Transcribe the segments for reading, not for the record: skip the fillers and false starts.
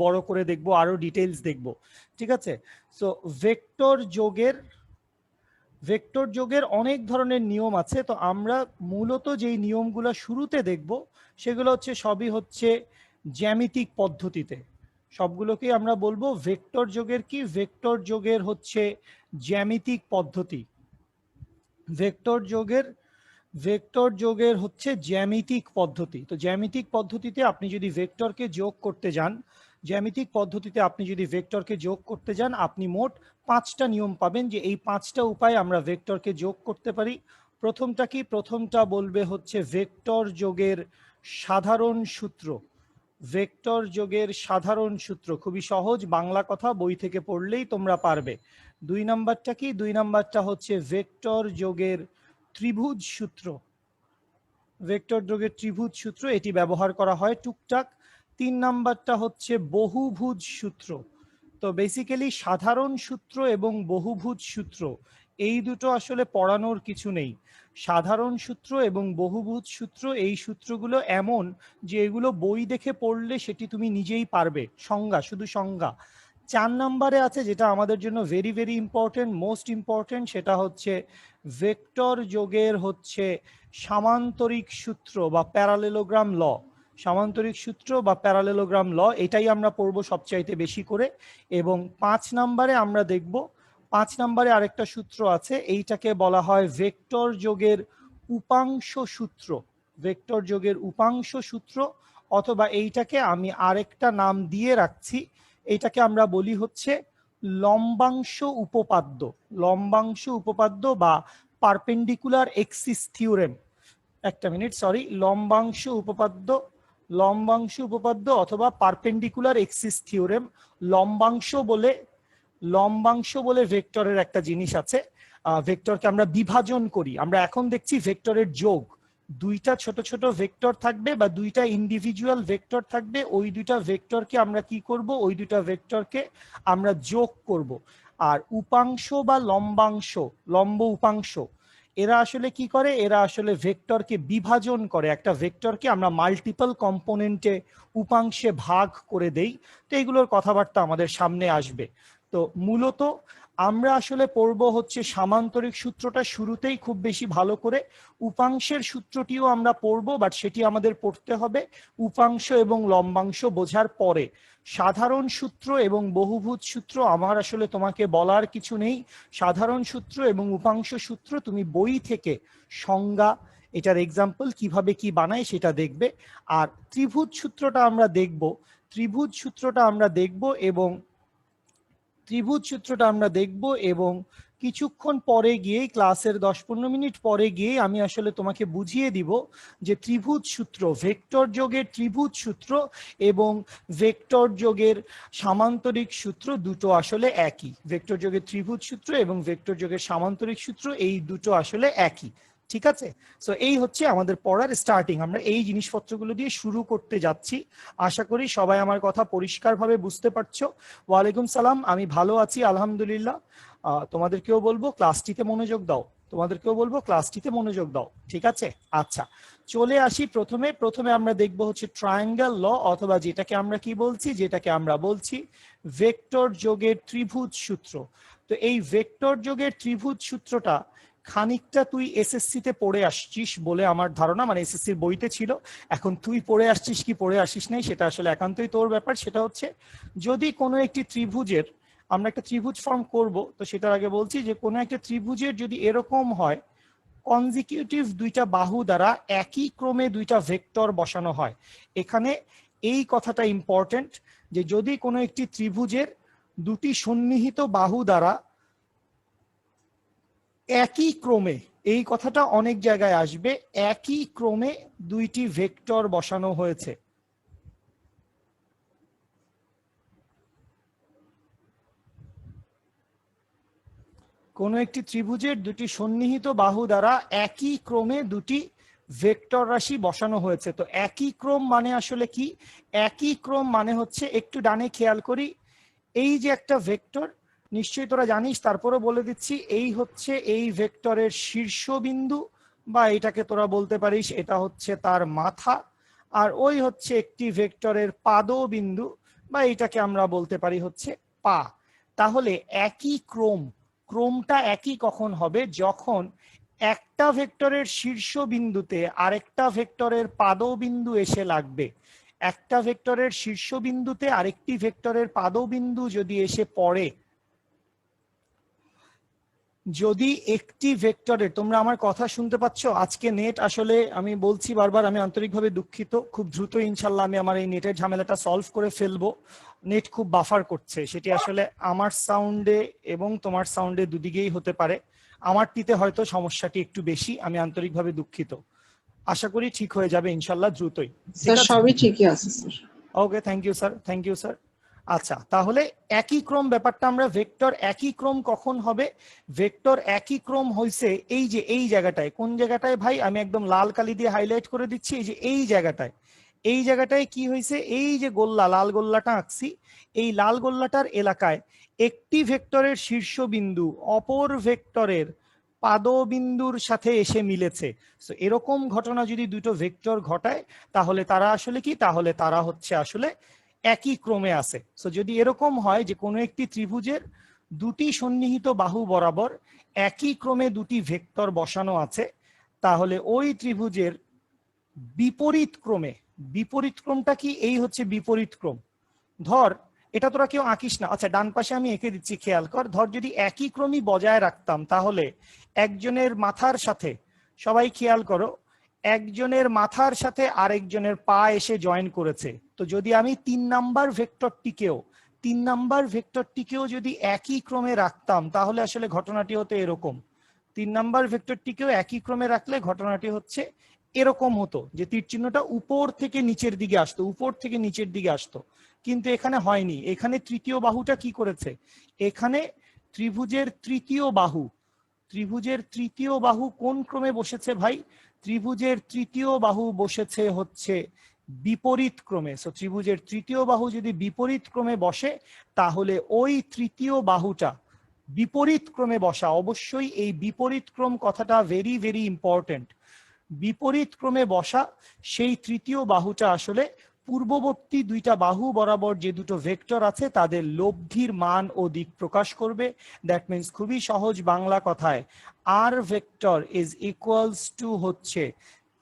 বড় করে দেখবো, আরো ডিটেইলস দেখবো, ঠিক আছে। সো ভেক্টর যোগের অনেক ধরনের নিয়ম আছে। তো আমরা মূলত যেই নিয়মগুলো শুরুতে দেখব সেগুলো হচ্ছে সবই হচ্ছে জ্যামিতিক পদ্ধতিতে। সবগুলোকেই আমরা বলবো ভেক্টর যোগের কি, ভেক্টর যোগের হচ্ছে জ্যামিতিক পদ্ধতি। ভেক্টর যোগের হচ্ছে জ্যামিতিক পদ্ধতি। তো জ্যামিতিক পদ্ধতিতে আপনি যদি ভেক্টরকে যোগ করতে যান, জ্যামিতিক পদ্ধতিতে আপনি যদি ভেক্টরকে যোগ করতে যান, আপনি মোট 5টা নিয়ম পাবেন যে এই 5টা উপায়ে আমরা ভেক্টরকে যোগ করতে পারি। প্রথমটা কি? প্রথমটা বলবে হচ্ছে ভেক্টর যোগের সাধারণ সূত্র। ভেক্টর যোগের সাধারণ সূত্র খুবই সহজ, বাংলা কথা, বই থেকে পড়লেই তোমরা পারবে। 2 নাম্বারটা কি? 2 নাম্বারটা হচ্ছে ভেক্টর যোগের ত্রিভুজ সূত্র। ভেক্টর যোগের ত্রিভুজ সূত্র, এটি ব্যবহার করা হয় টুকটাক। 3 নাম্বারটা হচ্ছে বহুভুজ সূত্র। তো বেসিক্যালি সাধারণ সূত্র এবং বহুভুজ সূত্র এই দুটো আসলে পড়ানোর কিছু নেই। সাধারণ সূত্র এবং বহুভুজ সূত্র এই সূত্রগুলো এমন যে এগুলো বই দেখে পড়লে সেটি তুমি নিজেই পারবে, সংজ্ঞা, শুধু সংজ্ঞা। 4 নম্বরে আছে যেটা আমাদের জন্য very very important, most important, সেটা হচ্ছে ভেক্টর যোগের হচ্ছে সামান্তরিক সূত্র বা প্যারালেলোগ্রাম ল। সামান্তরিক সূত্র বা প্যারালেলোগ্রাম ল, এটাই আমরা পড়বো সবচাইতে বেশি করে। এবং 5 নম্বরে আমরা দেখব, 5 নম্বরে আরেকটা সূত্র আছে, এইটাকে বলা হয় ভেক্টর যোগের উপাংশ সূত্র। ভেক্টর যোগের উপাংশ সূত্র, অথবা এইটাকে আমি আরেকটা নাম দিয়ে রাখছি, এইটাকে আমরা বলি হচ্ছে লম্বাংশ উপপাদ্য। লম্বাংশ উপপাদ্য বা পারপেন্ডিকুলার এক্সিস থিওরেম। একটা মিনিট, সরি, লম্বাংশ উপপাদ্য অথবা পারপেন্ডিকুলার এক্সিস থিওরেম। লম্বাংশ বলে ভেক্টরের একটা জিনিস আছে। ভেক্টরকে আমরা বিভাজন করি, আমরা এখন দেখছি ভেক্টরের যোগ। দুইটা ছোট ছোট ভেক্টর থাকবে বা দুইটা ইন্ডিভিজুয়াল ভেক্টর থাকবে, ওই দুইটা ভেক্টরকে আমরা কি করব? ওই দুইটা ভেক্টরকে আমরা যোগ করব। আর উপাংশ বা লম্ব উপাংশ, এরা আসলে কি করে? এরা আসলে ভেক্টরকে বিভাজন করে। একটা ভেক্টরকে আমরা মাল্টিপল কম্পোনেন্টে, উপাংশে ভাগ করে দেই। তো এইগুলোর কথাবার্তা আমাদের সামনে আসবে। তো মূলত আমরা আসলে পড়ব হচ্ছে সামান্তরিক সূত্রটা শুরুতেই খুব বেশি ভালো করে। উপাংশের সূত্রটিও আমরা পড়ব, বাট সেটি আমাদের পড়তে হবে উপাংশ এবং লম্বাংশ বোঝার পরে। সাধারণ সূত্র এবং বহুভুজ সূত্র আমার আসলে তোমাকে বলার কিছু নেই। সাধারণ সূত্র এবং উপাংশ সূত্র তুমি বই থেকে সংজ্ঞা, এটার এক্সাম্পল, কিভাবে কি বানায় সেটা দেখবে। আর ত্রিভুজ সূত্রটা আমরা দেখব, এবং কিছুক্ষণ পরে গিয়ে, ক্লাসের 10-15 মিনিট পরে গিয়ে আমি আসলে তোমাকে বুঝিয়ে দিব যে ত্রিভুজ সূত্র, ভেক্টর যোগের ত্রিভুজ সূত্র এবং ভেক্টর যোগের সামান্তরিক সূত্র দুটো আসলে একই। ভেক্টর যোগের ত্রিভুজ সূত্র এবং ভেক্টর যোগের সামান্তরিক সূত্র এই দুটো আসলে একই, ঠিক আছে। সো এই হচ্ছে আমাদের পড়ার স্টার্টিং, আমরা এই জিনিসপত্রগুলো দিয়ে শুরু করতে যাচ্ছি। আশা করি সবাই আমার কথা পরিষ্কারভাবে বুঝতে পারছো। ওয়ালাইকুম সালাম, আমি ভালো আছি আলহামদুলিল্লাহ। তোমাদেরকেও বলবো ক্লাসটিতে মনোযোগ দাও, ঠিক আছে। আচ্ছা, চলে আসি প্রথমে আমরা দেখবো হচ্ছে ট্রায়াঙ্গেল ল, অথবা যেটাকে আমরা বলছি ভেক্টর যোগের ত্রিভুজ সূত্র। তো এই ভেক্টর যোগের ত্রিভুজ সূত্রটা খানিকটা তুই এসএসসি তে পড়ে আসছিস বলে আমার ধারণা, মানে এসএসসির বইতে ছিল। এখন তুই পড়ে আসছিস কি পড়ে আসিস নাই সেটা আসলে একান্তই তোর ব্যাপার। সেটা হচ্ছে, যদি কোনো একটি ত্রিভুজের, আমরা একটা ত্রিভুজ ফর্ম করব, তো সেটার আগে বলছি যে কোনো একটা ত্রিভুজের যদি এরকম হয়, কনজিকিউটিভ দুইটা বাহু দ্বারা একই ক্রমে দুইটা ভেক্টর বসানো হয়। এখানে এই কথাটা ইম্পর্টেন্ট যে যদি কোনো একটি ত্রিভুজের দুটি সন্নিহিত বাহু দ্বারা একই ক্রমে, এই কথাটা অনেক জায়গায় আসবে, একই ক্রমে দুইটি ভেক্টর বসানো হয়েছে। কোন একটি ত্রিভুজের দুটি সন্নিহিত বাহু দ্বারা একই ক্রমে দুটি ভেক্টর রাশি বসানো হয়েছে। তো একই ক্রম মানে আসলে কি? একই ক্রম মানে হচ্ছে, একটু ডানে খেয়াল করি, এই যে একটা ভেক্টর, নিশ্চয়ই তোরা জানিস, তারপরে বলে দিচ্ছি, এই হচ্ছে এই ভেক্টরের শীর্ষবিন্দু, বা এটাকে তোরা বলতে পারিস এটা হচ্ছে তার মাথা। আর ওই হচ্ছে একটি ভেক্টরের পাদবিন্দু, বা এটাকে আমরা বলতে পারি হচ্ছে পা। তাহলে একই ক্রমটা একই কখন হবে? যখন একটা ভেক্টরের শীর্ষবিন্দুতে আরেকটা ভেক্টরের পাদবিন্দু এসে লাগবে। একটা ভেক্টরের শীর্ষবিন্দুতে আরেকটি ভেক্টরের পাদবিন্দু যদি এসে পড়ে, যদি একটি ভেক্টরের, তোমরা আমার কথা শুনতে পাচ্ছ? আজকে নেট আসলে, আমি বলছি বারবার, আমি আন্তরিকভাবে দুঃখিত। খুব দ্রুত ইনশাল্লাহ আমি আমার এই নেটের ঝামেলাটা সলভ করে ফেলবো। নেট খুব বাফার করছে, সেটি আসলে আমার সাউন্ডে এবং তোমার সাউন্ডে দুদিকেই হতে পারে। আমারটিতে হয়তো সমস্যাটি একটু বেশি, আমি আন্তরিকভাবে দুঃখিত। আশা করি ঠিক হয়ে যাবে ইনশাল্লাহ দ্রুতই। স্যার সবই ঠিকই আছে sir. Okay, thank you sir, thank you sir. আচ্ছা, তাহলে একই ক্রম ব্যাপারটা আমরা, ভেক্টর একই ক্রম কখন হবে? ভেক্টর একই ক্রম হইছে এই যে এই জায়গাটায়। কোন জায়গাটায় ভাই? আমি একদম লাল কালি দিয়ে হাইলাইট করে দিচ্ছি। এই যে এই জায়গাটায়, এই জায়গাটায় কি হয়েছে? এই যে গোল্লা, লাল গোল্লাটা আঁকছি, এই লাল গোল্লাটার এলাকায় একটি ভেক্টরের শীর্ষবিন্দু অপর ভেক্টরের পাদবিন্দুর সাথে এসে মিলেছে। তো এরকম ঘটনা যদি দুটো ভেক্টর ঘটায়, তাহলে তারা আসলে কি? তাহলে তারা হচ্ছে আসলে একই ক্রমে আছে। সো যদি এরকম হয় যে কোনো একটি ত্রিভুজের দুটি সন্নিহিত বাহু বরাবর একই ক্রমে দুটি ভেক্টর বসানো আছে, তাহলে ওই ত্রিভুজের বিপরীত ক্রমে, বিপরীত ক্রমটা কি? এই হচ্ছে বিপরীত ক্রম। ধর, এটা তোরা কেউ আঁকিস না, আচ্ছা ডান পাশে আমি এঁকে দিচ্ছি, খেয়াল কর। ধর যদি একই ক্রমই বজায় রাখতাম, তাহলে একজনের মাথার সাথে, সবাই খেয়াল করো, একজনের মাথার সাথে আরেকজনের পা এসে জয়েন করেছে। তো যদি আমি 3 নাম্বার ভেক্টরটিকেও যদি একই ক্রমে রাখতাম, তাহলে আসলে ঘটনাটি হতো এরকম। 3 নাম্বার ভেক্টরটিকেও একই ক্রমে রাখলে ঘটনাটি হচ্ছে এরকম হতো, যে তীর চিহ্নটা উপর থেকে নিচের দিকে আসতো, উপর থেকে নিচের দিকে আসতো। কিন্তু এখানে হয়নি। এখানে তৃতীয় বাহুটা কি করেছে? এখানে ত্রিভুজের তৃতীয় বাহু কোন ক্রমে বসেছে ভাই? ত্রিভুজের তৃতীয় বাহু বসেছে হচ্ছে বিপরীত ক্রমে। সো ত্রিভুজের তৃতীয় বাহু যদি বিপরীত ক্রমে বসে, তাহলে ওই তৃতীয় বাহুটা বিপরীত ক্রমে বসা। অবশ্যই এই বিপরীত ক্রম কথাটা ভেরি ভেরি ইম্পর্টেন্ট। বিপরীত ক্রমে বসা সেই তৃতীয় বাহুটা আসলে পূর্ববর্তী দুইটা বাহু বরাবর যে দুটো ভেক্টর আছে তাদের লব্ধির মান ও দিক প্রকাশ করবে। দ্যাট মিনস, খুবই সহজ বাংলা কথায়, R vector is equals to হচ্ছে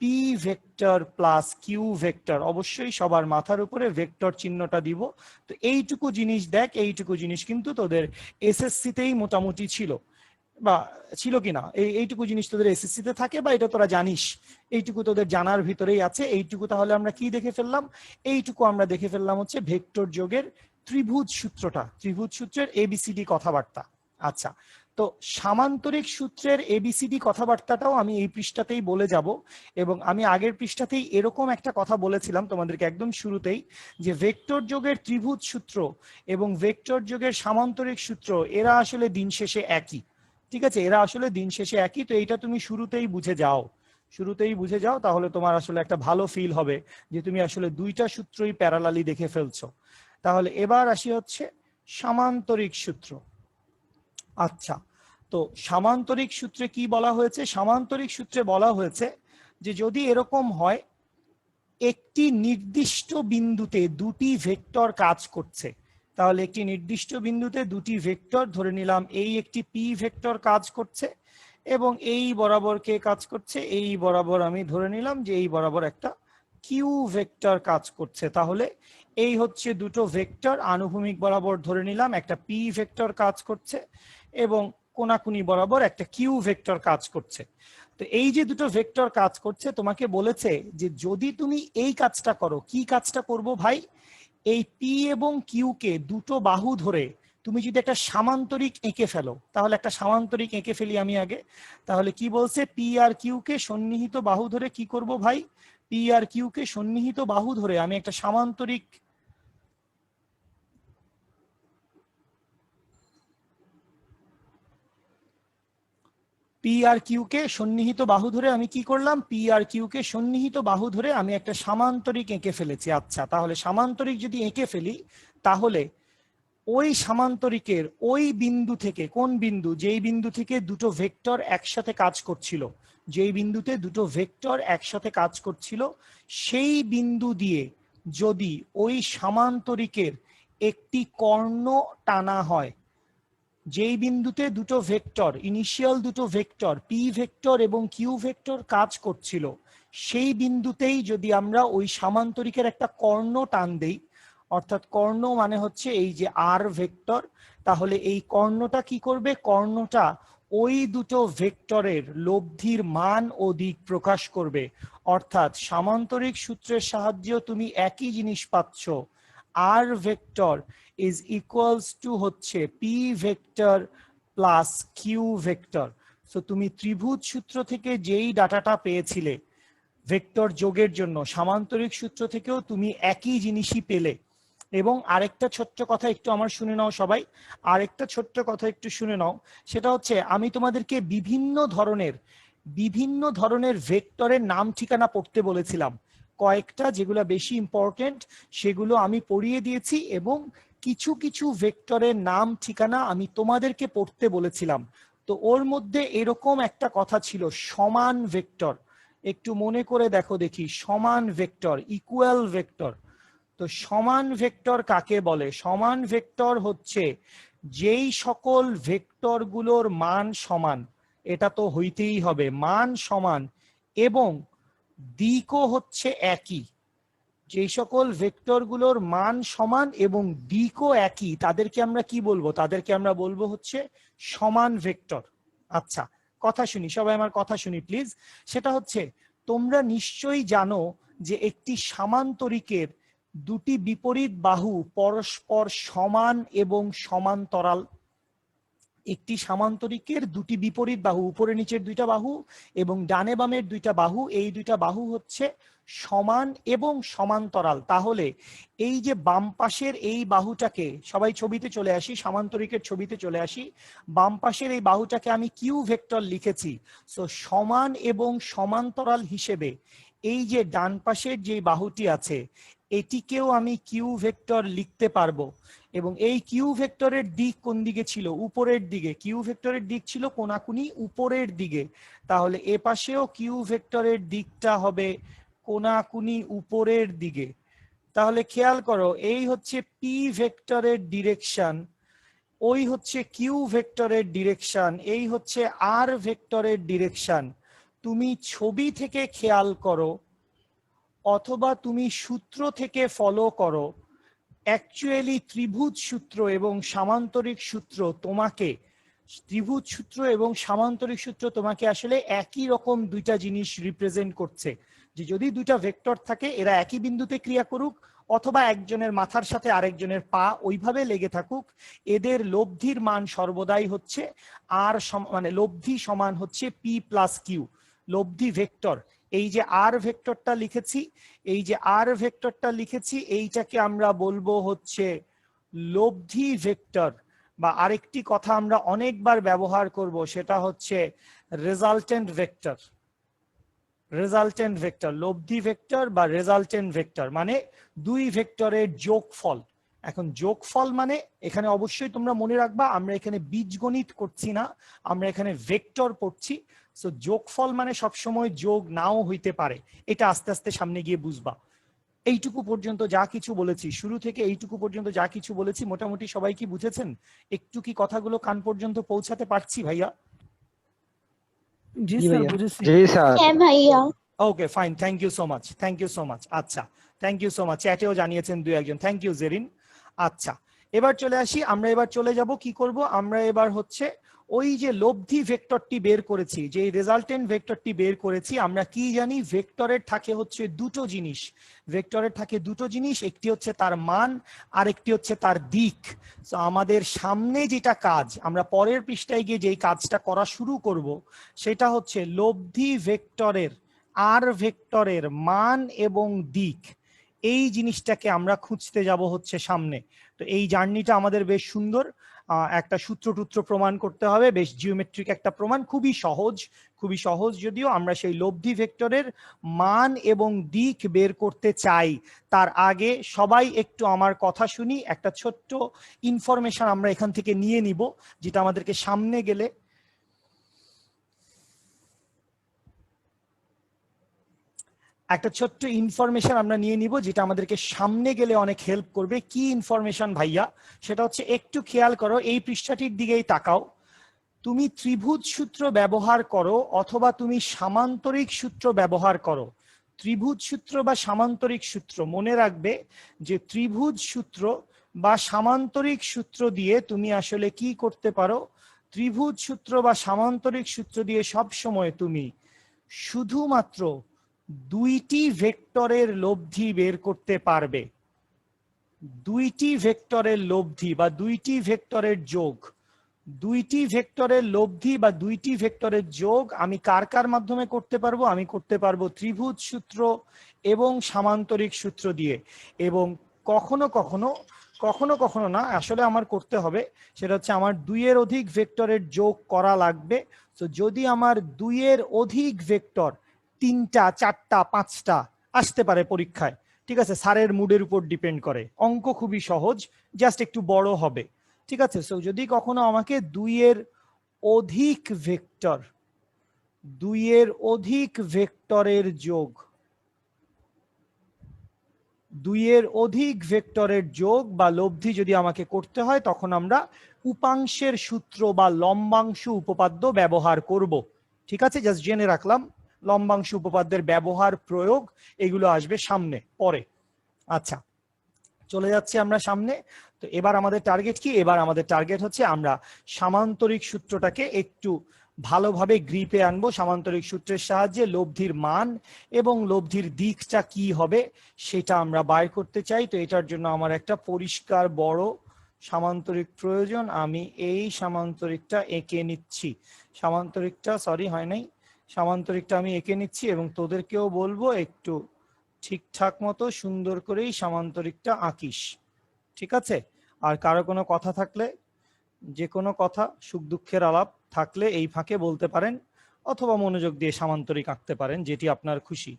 P vector plus Q vector. অবশ্যই সবার মাথার উপরে ভেক্টর চিহ্নটা দিব। তো এইটুকু জিনিস দেখ, এইটুকু জিনিস কিন্তু তোদের এসএসসিতেই মোটামুটি ছিল, বা ছিল কিনা, এইটুকু জিনিস তোদের এসএসসি তে থাকে, বা এটা তোরা জানিস, এইটুকু তোদের জানার ভিতরেই আছে। এইটুকু তাহলে আমরা কি দেখে ফেললাম? এইটুকু আমরা দেখে ফেললাম হচ্ছে ভেক্টর যোগের ত্রিভুজ সূত্রটা, ত্রিভুজ সূত্রের এবিসিডি কথাবার্তা। আচ্ছা, তো সামান্তরিক সূত্রের এবিসিডি কথাবার্তাটাও আমি এই পৃষ্ঠাতেই বলে যাব। এবং আমি আগের পৃষ্ঠাতেই এরকম একটা কথা বলেছিলাম তোমাদেরকে একদম শুরুতেই, যে ভেক্টর যোগের ত্রিভুজ সূত্র এবং ভেক্টর যোগের সামান্তরিক সূত্র এরা আসলে দিন শেষে একই। ঠিক আছে, এরা আসলে দিন শেষে একই। তো এইটা তুমি শুরুতেই বুঝে যাও, তাহলে তোমার আসলে একটা ভালো ফিল হবে যে তুমি আসলে দুইটা সূত্রই প্যারালালি দেখে ফেলছো। তাহলে এবার আসি হচ্ছে সামান্তরিক সূত্র। আচ্ছা, তো সামান্তরিক সূত্রে কি বলা হয়েছে? সামান্তরিক সূত্রে বলা হয়েছে যে যদি এরকম হয়, একটি নির্দিষ্ট বিন্দুতে দুটি ভেক্টর কাজ করছে, তাহলে একটি নির্দিষ্ট বিন্দুতে দুটি ভেক্টর, ধরে নিলাম এই একটি পি ভেক্টর কাজ করছে, এবং এই বরাবর কে কাজ করছে? এই বরাবর আমি ধরে নিলাম যে এই বরাবর একটা কিউ ভেক্টর কাজ করছে। তাহলে এই হচ্ছে দুটো ভেক্টর, আনুভূমিক বরাবর ধরে নিলাম একটা পি ভেক্টর কাজ করছে, এবং কোনাকুনি বরাবর একটা কিউ ভেক্টর কাজ করছে। তো এই যে দুটো ভেক্টর কাজ করছে, তোমাকে বলেছে যে যদি তুমি এই কাজটা করো, কি কাজটা করবো ভাই? এই পি এবং কিউ কে দুটো বাহু ধরে তুমি যদি একটা সামান্তরিক এঁকে ফেলো, তাহলে একটা সামান্তরিক এঁকে ফেলি আমি আগে। তাহলে কি বলছে? পি আর কিউ কে সন্নিহিত বাহু ধরে কি করব ভাই? পি আর কিউ কে সন্নিহিত বাহু ধরে আমি একটা সামান্তরিক, পি আর কিউ কে সন্নিহিত বাহু ধরে আমি কি করলাম? পি আর কিউ কে সন্নিহিত বাহু ধরে আমি একটা সামান্তরিক এঁকে ফেলেছি। আচ্ছা, তাহলে সামান্তরিক যদি এঁকে ফেলি, তাহলে ওই সামান্তরিকের ওই বিন্দু থেকে, কোন বিন্দু? যেই বিন্দু থেকে দুটো ভেক্টর একসাথে কাজ করছিল, যেই বিন্দুতে দুটো ভেক্টর একসাথে কাজ করছিল, সেই বিন্দু দিয়ে যদি ওই সামান্তরিকের একটি কর্ণ টানা হয়। যেই বিন্দুতে দুটো ভেক্টর, ইনিশিয়াল দুটো ভেক্টর পি ভেক্টর এবং কিউ ভেক্টর কাজ করছিল, সেই বিন্দুতেই যদি আমরা ওই সামান্তরিকের একটা কর্ণ টান দেই, অর্থাৎ কর্ণ মানে হচ্ছে এই যে আর ভেক্টর, তাহলে এই কর্ণটা কি করবে? কর্ণটা ওই দুটো ভেক্টরের লব্ধির মান ও দিক প্রকাশ করবে। অর্থাৎ সামান্তরিক সূত্রের সাহায্যে তুমি একই জিনিস পাচ্ছ, R vector is equals to হচ্ছে P vector plus Q vector. So তুমি ত্রিভুজ সূত্র থেকে যেই ডাটাটা পেয়েছিলে ভেক্টর যোগের জন্য, সামান্তরিক সূত্র থেকেও তুমি একই জিনিসই পেলে। এবং আরেকটা ছোট্ট কথা একটু আমার শুনে নাও সবাই, আরেকটা ছোট্ট কথা একটু শুনে নাও, সেটা হচ্ছে আমি তোমাদেরকে বিভিন্ন ধরনের ভেক্টরের নাম ঠিকানা পড়তে বলেছিলাম। কয়েকটা যেগুলো বেশি ইম্পর্টেন্ট সেগুলো আমি পড়িয়ে দিয়েছি, এবং কিছু কিছু ভেক্টরের নাম ঠিকানা আমি তোমাদেরকে পড়তে বলেছিলাম। তো ওর মধ্যে এরকম একটা কথা ছিল, সমান ভেক্টর। একটু মনে করে দেখো দেখি, সমান ভেক্টর, ইকুয়াল ভেক্টর। তো সমান ভেক্টর কাকে বলে? সমান ভেক্টর হচ্ছে যেই সকল ভেক্টরগুলোর মান সমান, এটা তো হইতেই হবে, মান সমান এবং দিকও হচ্ছে একই। যেই সকল ভেক্টরগুলোর মান সমান এবং দিকও একই, তাদেরকে আমরা কি বলবো? তাদেরকে আমরা বলবো হচ্ছে সমান ভেক্টর। আচ্ছা, কথা শুনি সবাই, আমার কথা শুনি প্লিজ। সেটা হচ্ছে, তোমরা নিশ্চয়ই জানো যে একটি সামান্তরিকের দুটি বিপরীত বাহু পরস্পর সমান এবং সমান্তরাল। একটি সামান্তরিকের দুটি বিপরীত বাহু, উপরে নিচের দুইটা বাহু এবং ডানে বামের দুইটা বাহু, এই দুইটা বাহু হচ্ছে সমান এবং সমান্তরাল। তাহলে এই যে বাম পাশের এই বাহুটাকে, সবাই ছবিতে চলে আসি, সামান্তরিকের ছবিতে চলে আসি, বাম পাশের এই বাহুটাকে আমি কিউ ভেক্টর লিখেছি। সো সমান এবং সমান্তরাল হিসেবে এই যে ডান পাশের যে বাহুটি আছে, এটিকেও আমি কিউ ভেক্টর লিখতে পারবো। এবং এই কিউ ভেক্টরের দিক কোন দিকে ছিল? উপরের দিকে। কিউ ভেক্টরের দিক ছিল কোনাকুনি উপরের দিকে, তাহলে এ পাশেও কিউ ভেক্টরের দিকটা হবে কোনাকুনি উপরের দিকে। তাহলে খেয়াল করো, এই হচ্ছে পি ভেক্টরের ডিরেকশন, ওই হচ্ছে কিউ ভেক্টরের ডিরেকশন, এই হচ্ছে আর ভেক্টরের ডিরেকশন। তুমি ছবি থেকে খেয়াল করো অথবা তুমি সূত্র থেকে ফলো করো, অ্যাকচুয়ালি ত্রিভুজ সূত্র এবং সামান্তরিক সূত্র তোমাকে, ত্রিভুজ সূত্র এবং সামান্তরিক সূত্র তোমাকে আসলে একই রকম দুইটা জিনিস রিপ্রেজেন্ট করছে। যে যদি দুইটা ভেক্টর থাকে, এরা একই বিন্দুতে ক্রিয়া করুক অথবা একজনের মাথার সাথে আরেকজনের পা ওইভাবে লেগে থাকুক, এদের লব্ধির মান সর্বদাই হচ্ছে আর, মানে লব্ধি সমান হচ্ছে পি প্লাস কিউ, লব্ধি ভেক্টর। এই যে আর ভেক্টরটা লিখেছি, এই যে আর ভেক্টরটা লিখেছি, এইটাকে আমরা বলবো হচ্ছে লব্ধি ভেক্টর, বা আরেকটি কথা আমরা অনেকবার ব্যবহার করব, সেটা হচ্ছে রেজাল্টেন্ট ভেক্টর। রেজাল্টেন্ট ভেক্টর, লব্ধি ভেক্টর বা রেজাল্টেন্ট ভেক্টর মানে দুই ভেক্টরের যোগফল। এখন যোগফল মানে এখানে অবশ্যই তোমরা মনে রাখবা, আমরা এখানে বীজগণিত করছি না, আমরা এখানে ভেক্টর পড়ছি। সো যোগফল মানে সবসময় যোগ নাও হইতে পারে, এটা আস্তে আস্তে সামনে গিয়ে বুঝবা। এইটুকু পর্যন্ত যা কিছু বলেছি, শুরু থেকে এইটুকু পর্যন্ত যা কিছু বলেছি, মোটামুটি সবাই কি বুঝেছেন? একটু কি কথাগুলো কান পর্যন্ত পৌঁছাতে পারছি ভাইয়া? জি স্যার, বুঝেছি। জি স্যার। হ্যাঁ ভাইয়া। Okay fine, thank you so much, thank you so much. আচ্ছা, থ্যাংক ইউ সো মাচ, চ্যাটেও জানিয়েছেন দুই একজন, থ্যাংক ইউ জেরিন। আচ্ছা, এবার চলে আসি, আমরা এবার চলে যাব কি করব, আমরা এবার হচ্ছে ওই যে লব্ধি ভেক্টরটি বের করেছি, যে রেজাল্টেন্ট ভেক্টরটি বের করেছি, আমরা কি জানি ভেক্টরের থাকে হচ্ছে দুটো জিনিস, ভেক্টরের থাকে দুটো জিনিস, একটি হচ্ছে তার মান, আরেকটি হচ্ছে তার দিক। তো আমাদের সামনে যেটা কাজ, আমরা পরের পৃষ্ঠায় গিয়ে যেই কাজটা করা শুরু করব, সেটা হচ্ছে লব্ধি ভেক্টরের, আর ভেক্টরের মান এবং দিক, এই জিনিসটাকে আমরা খুঁজতে যাব হচ্ছে সামনে। তো এই জার্নিটা আমাদের বেশ সুন্দর, একটা সূত্র টুত্র প্রমাণ করতে হবে, বেশ জিওমেট্রিক একটা প্রমাণ, খুবই সহজ, খুবই সহজ। যদিও আমরা সেই লব্ধি ভেক্টরের মান এবং দিক বের করতে চাই, তার আগে সবাই একটু আমার কথা শুনি, একটা ছোট্ট ইনফরমেশন আমরা এখান থেকে নিয়ে নিব, যেটা আমাদেরকে সামনে গেলে একটা ছোট্ট ইনফরমেশন আমরা নিয়ে নিব, যেটা আমাদেরকে সামনে গেলে অনেক হেল্প করবে। কি ইনফরমেশন ভাইয়া? সেটা হচ্ছে, একটু খেয়াল করো, এই পৃষ্ঠাটির দিকেই তাকাও। তুমি ত্রিভুজ সূত্র ব্যবহার করো অথবা তুমি সামান্তরিক সূত্র ব্যবহার করো, ত্রিভুজ সূত্র বা সামান্তরিক সূত্র, মনে রাখবে যে ত্রিভুজ সূত্র বা সামান্তরিক সূত্র দিয়ে তুমি আসলে কি করতে পারো? ত্রিভুজ সূত্র বা সামান্তরিক সূত্র দিয়ে সব সময় তুমি শুধুমাত্র দুইটি ভেক্টরের লব্ধি বের করতে পারবে। দুইটি ভেক্টরের লব্ধি বা দুইটি ভেক্টরের যোগ, দুইটি ভেক্টরের লব্ধি বা দুইটি ভেক্টরের যোগ আমি কার কার মাধ্যমে করতে পারবো? আমি করতে পারবো ত্রিভুজ সূত্র এবং সামান্তরিক সূত্র দিয়ে। এবং কখনো কখনো কখনো কখনো না, আসলে আমার করতে হবে, সেটা হচ্ছে আমার দুইয়ের অধিক ভেক্টরের যোগ করা লাগবে। তো যদি আমার দুইয়ের অধিক ভেক্টর 3টা 4টা 5টা আসতে পারে পরীক্ষায়, ঠিক আছে, স্যারের মুডের উপর ডিপেন্ড করে, অঙ্ক খুবই সহজ, জাস্ট একটু বড় হবে, ঠিক আছে। সো যদি কখনো আমাকে দুইয়ের অধিক ভেক্টর, দুইয়ের অধিক ভেক্টরের যোগ, দুইয়ের অধিক ভেক্টরের যোগ বা লব্ধি যদি আমাকে করতে হয়, তখন আমরা উপাংশের সূত্র বা লম্বাংশ উপপাদ্য ব্যবহার করব, ঠিক আছে। জাস্ট জেনে রাখলাম, লম্বাংশ উপপাদ্যের ব্যবহার প্রয়োগ এগুলো আসবে সামনে পরে। আচ্ছা, চলে যাচ্ছি আমরা সামনে। তো এবার আমাদের টার্গেট কি? এবার আমাদের টার্গেট হচ্ছে আমরা সামান্তরিক সূত্রটাকে একটু ভালোভাবে গ্রিপে আনবো। সামান্তরিক সূত্রের সাহায্যে লব্ধির মান এবং লব্ধির দিকটা কি হবে সেটা আমরা বাইর করতে চাই। তো এটার জন্য আমার একটা পরিষ্কার বড় সামান্তরিক প্রয়োজন। আমি এই সামান্তরিকটা এঁকে নিচ্ছি, সামান্তরিকটা সরি হয় নাই, সামান্তরিকটা আমি এঁকে নিচ্ছি এবং তোদেরকেও বলবো একটু ঠিকঠাক মতো সুন্দর করেই সামান্তরিকটা আঁকিস, ঠিক আছে। আর কারো কোনো কথা থাকলে, যে কোনো কথা সুখ দুঃখের আলাপ থাকলে এই ফাঁকে বলতে পারেন, অথবা মনোযোগ দিয়ে সামান্তরিক আঁকতে পারেন, যেটি আপনার খুশি।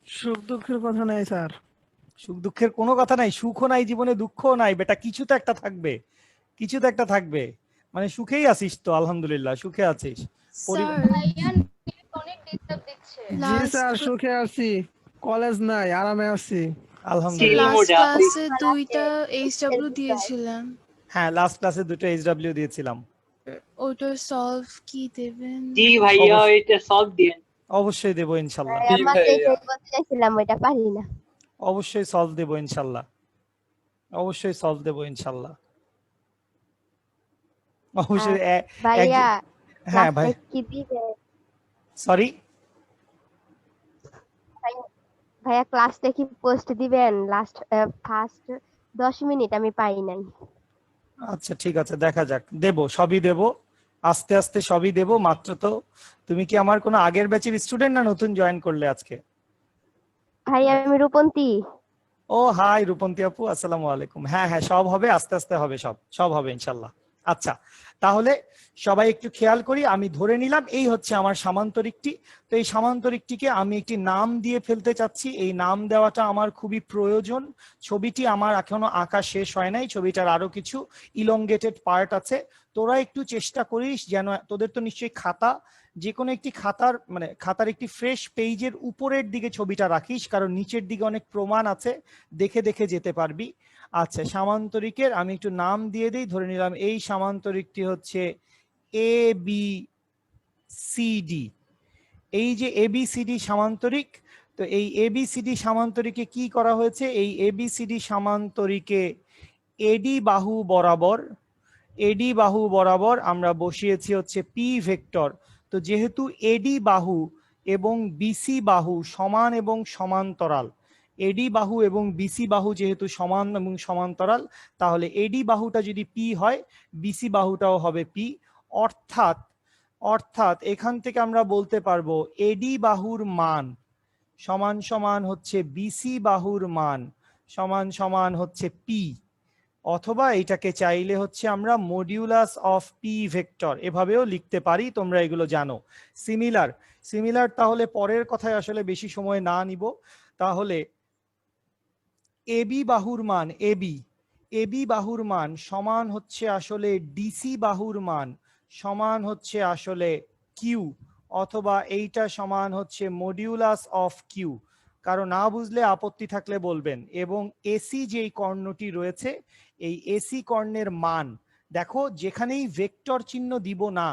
সুখ দুঃখের কথা নাই স্যার। সুখ দুঃখের কোনো কথা নাই, সুখও নাই জীবনে, দুঃখও নাই বেটা, কিছু তো একটা থাকবে, কিছু তো একটা থাকবে। মানে সুখেই আছিস তো? আলহামদুলিল্লাহ সুখে আছিস। স্যার অনেক ডিস্টার্ব দিচ্ছে। জি স্যার, সুখে আছি, কলেজ নাই, আরামে আছি। আলহামদুলিল্লাহ। লাস্ট ক্লাসে 2টা এইচডব্লিউ দিয়েছিলাম, হ্যাঁ, লাস্ট ক্লাসে 2টা এইচডব্লিউ দিয়েছিলাম। ওটা সলভ কি দেবেন? জি ভাইয়া, এটা সলভ দিন। অবশ্যই দেবো ইনশাল্লাহ, আমরা এটাই বলতে চাইছিলাম, ওইটা পারি না। অবশ্যই সলভ দেবো ইনশাল্লাহ, অবশ্যই সলভ দেবো ইনশাল্লাহ, অবশ্যই। ভাইয়া হ্যাঁ ভাই, কি দিবে? সরি ভাইয়া ক্লাসটা কি পোস্ট দিবেন? লাস্ট ফার্স্ট 10 মিনিট আমি পাই নাই। আচ্ছা ঠিক আছে, দেখা যাক, দেবো, সবই দেবো, আস্তে আস্তে সবই দেবো। মাত্র তো তুমি কি আমার কোনো আগের ব্যাচের স্টুডেন্ট না নতুন জয়েন করলে আজকে? ভাইয়া আমি রূপন্তী। ও হাই রূপন্তী আপু, আসসালামু আলাইকুম। হ্যাঁ হ্যাঁ, সব হবে, আস্তে আস্তে হবে, সব সব হবে ইনশাল্লাহ। আচ্ছা, তাহলে সবাই একটু খেয়াল করি। আমি ধরে নিলাম এই হচ্ছে আমার সামান্তরিকটি। তো এই সামান্তরিকটিকে আমি একটি নাম দিয়ে ফেলতে চাচ্ছি, এই নাম দেওয়াটা আমার খুবই প্রয়োজন। ছবিটি আমার এখনো আঁকা শেষ হয় নাই, ছবিটার আরো কিছু ইলংগেটেড পার্ট আছে। তোরা একটু চেষ্টা করিস যেন, তোদের তো নিশ্চয়ই খাতা, যে কোনো একটি খাতার মানে খাতার একটি ফ্রেশ পেজের উপরের দিকে ছবিটা রাখিস, কারণ নিচের দিকে অনেক প্রমাণ আছে, দেখে দেখে যেতে পারবি। আচ্ছা, সামান্তরিকের আমি একটু নাম দিয়ে দিই। ধরে নিলাম এই সামান্তরিকটি হচ্ছে এ বি সি ডি। এই যে এ বি সি ডি সামান্তরিক, তো এই এ বি সি ডি সামান্তরিকে কি করা হয়েছে? এই এ বি সি ডি সামান্তরিকে এডি বাহু বরাবর, এডি বাহু বরাবর আমরা বসিয়েছি হচ্ছে পি ভেক্টর। তো যেহেতু এডি বাহু এবং বিসি বাহু সমান এবং সমান্তরাল, এডি বাহু এবং বিসি বাহু যেহেতু সমান এবং সমান্তরাল, তাহলে এডি বাহুটা যদি পি হয়, বিসি বাহুটাও হবে পি। অর্থাৎ অর্থাৎ এখান থেকে আমরা বলতে পারবো এডি বাহুর মান সমান সমান হচ্ছে বিসি বাহুর মান সমান সমান হচ্ছে পি। অথবা এটাকে চাইলে হচ্ছে আমরা মডিউলাস অফ পি ভেক্টর এভাবেও লিখতে পারি, তোমরা এগুলো জানো। সিমিলার সিমিলার তাহলে পরের কথায় আসলে বেশি সময় না নিব। তাহলে এবি বাহুর মান, এবি বাহুর মান সমান হচ্ছে আসলে ডিসি বাহুর মান সমান হচ্ছে আসলে কিউ। অথবা এইটা সমান হচ্ছে মডিউলাস অফ কিউ। কারো না বুঝলে আপত্তি থাকলে বলবেন। এবং এসি যেই কর্ণটি রয়েছে এই এসি কর্ণের মান দেখো, যেখানেই ভেক্টর চিহ্ন দিব না,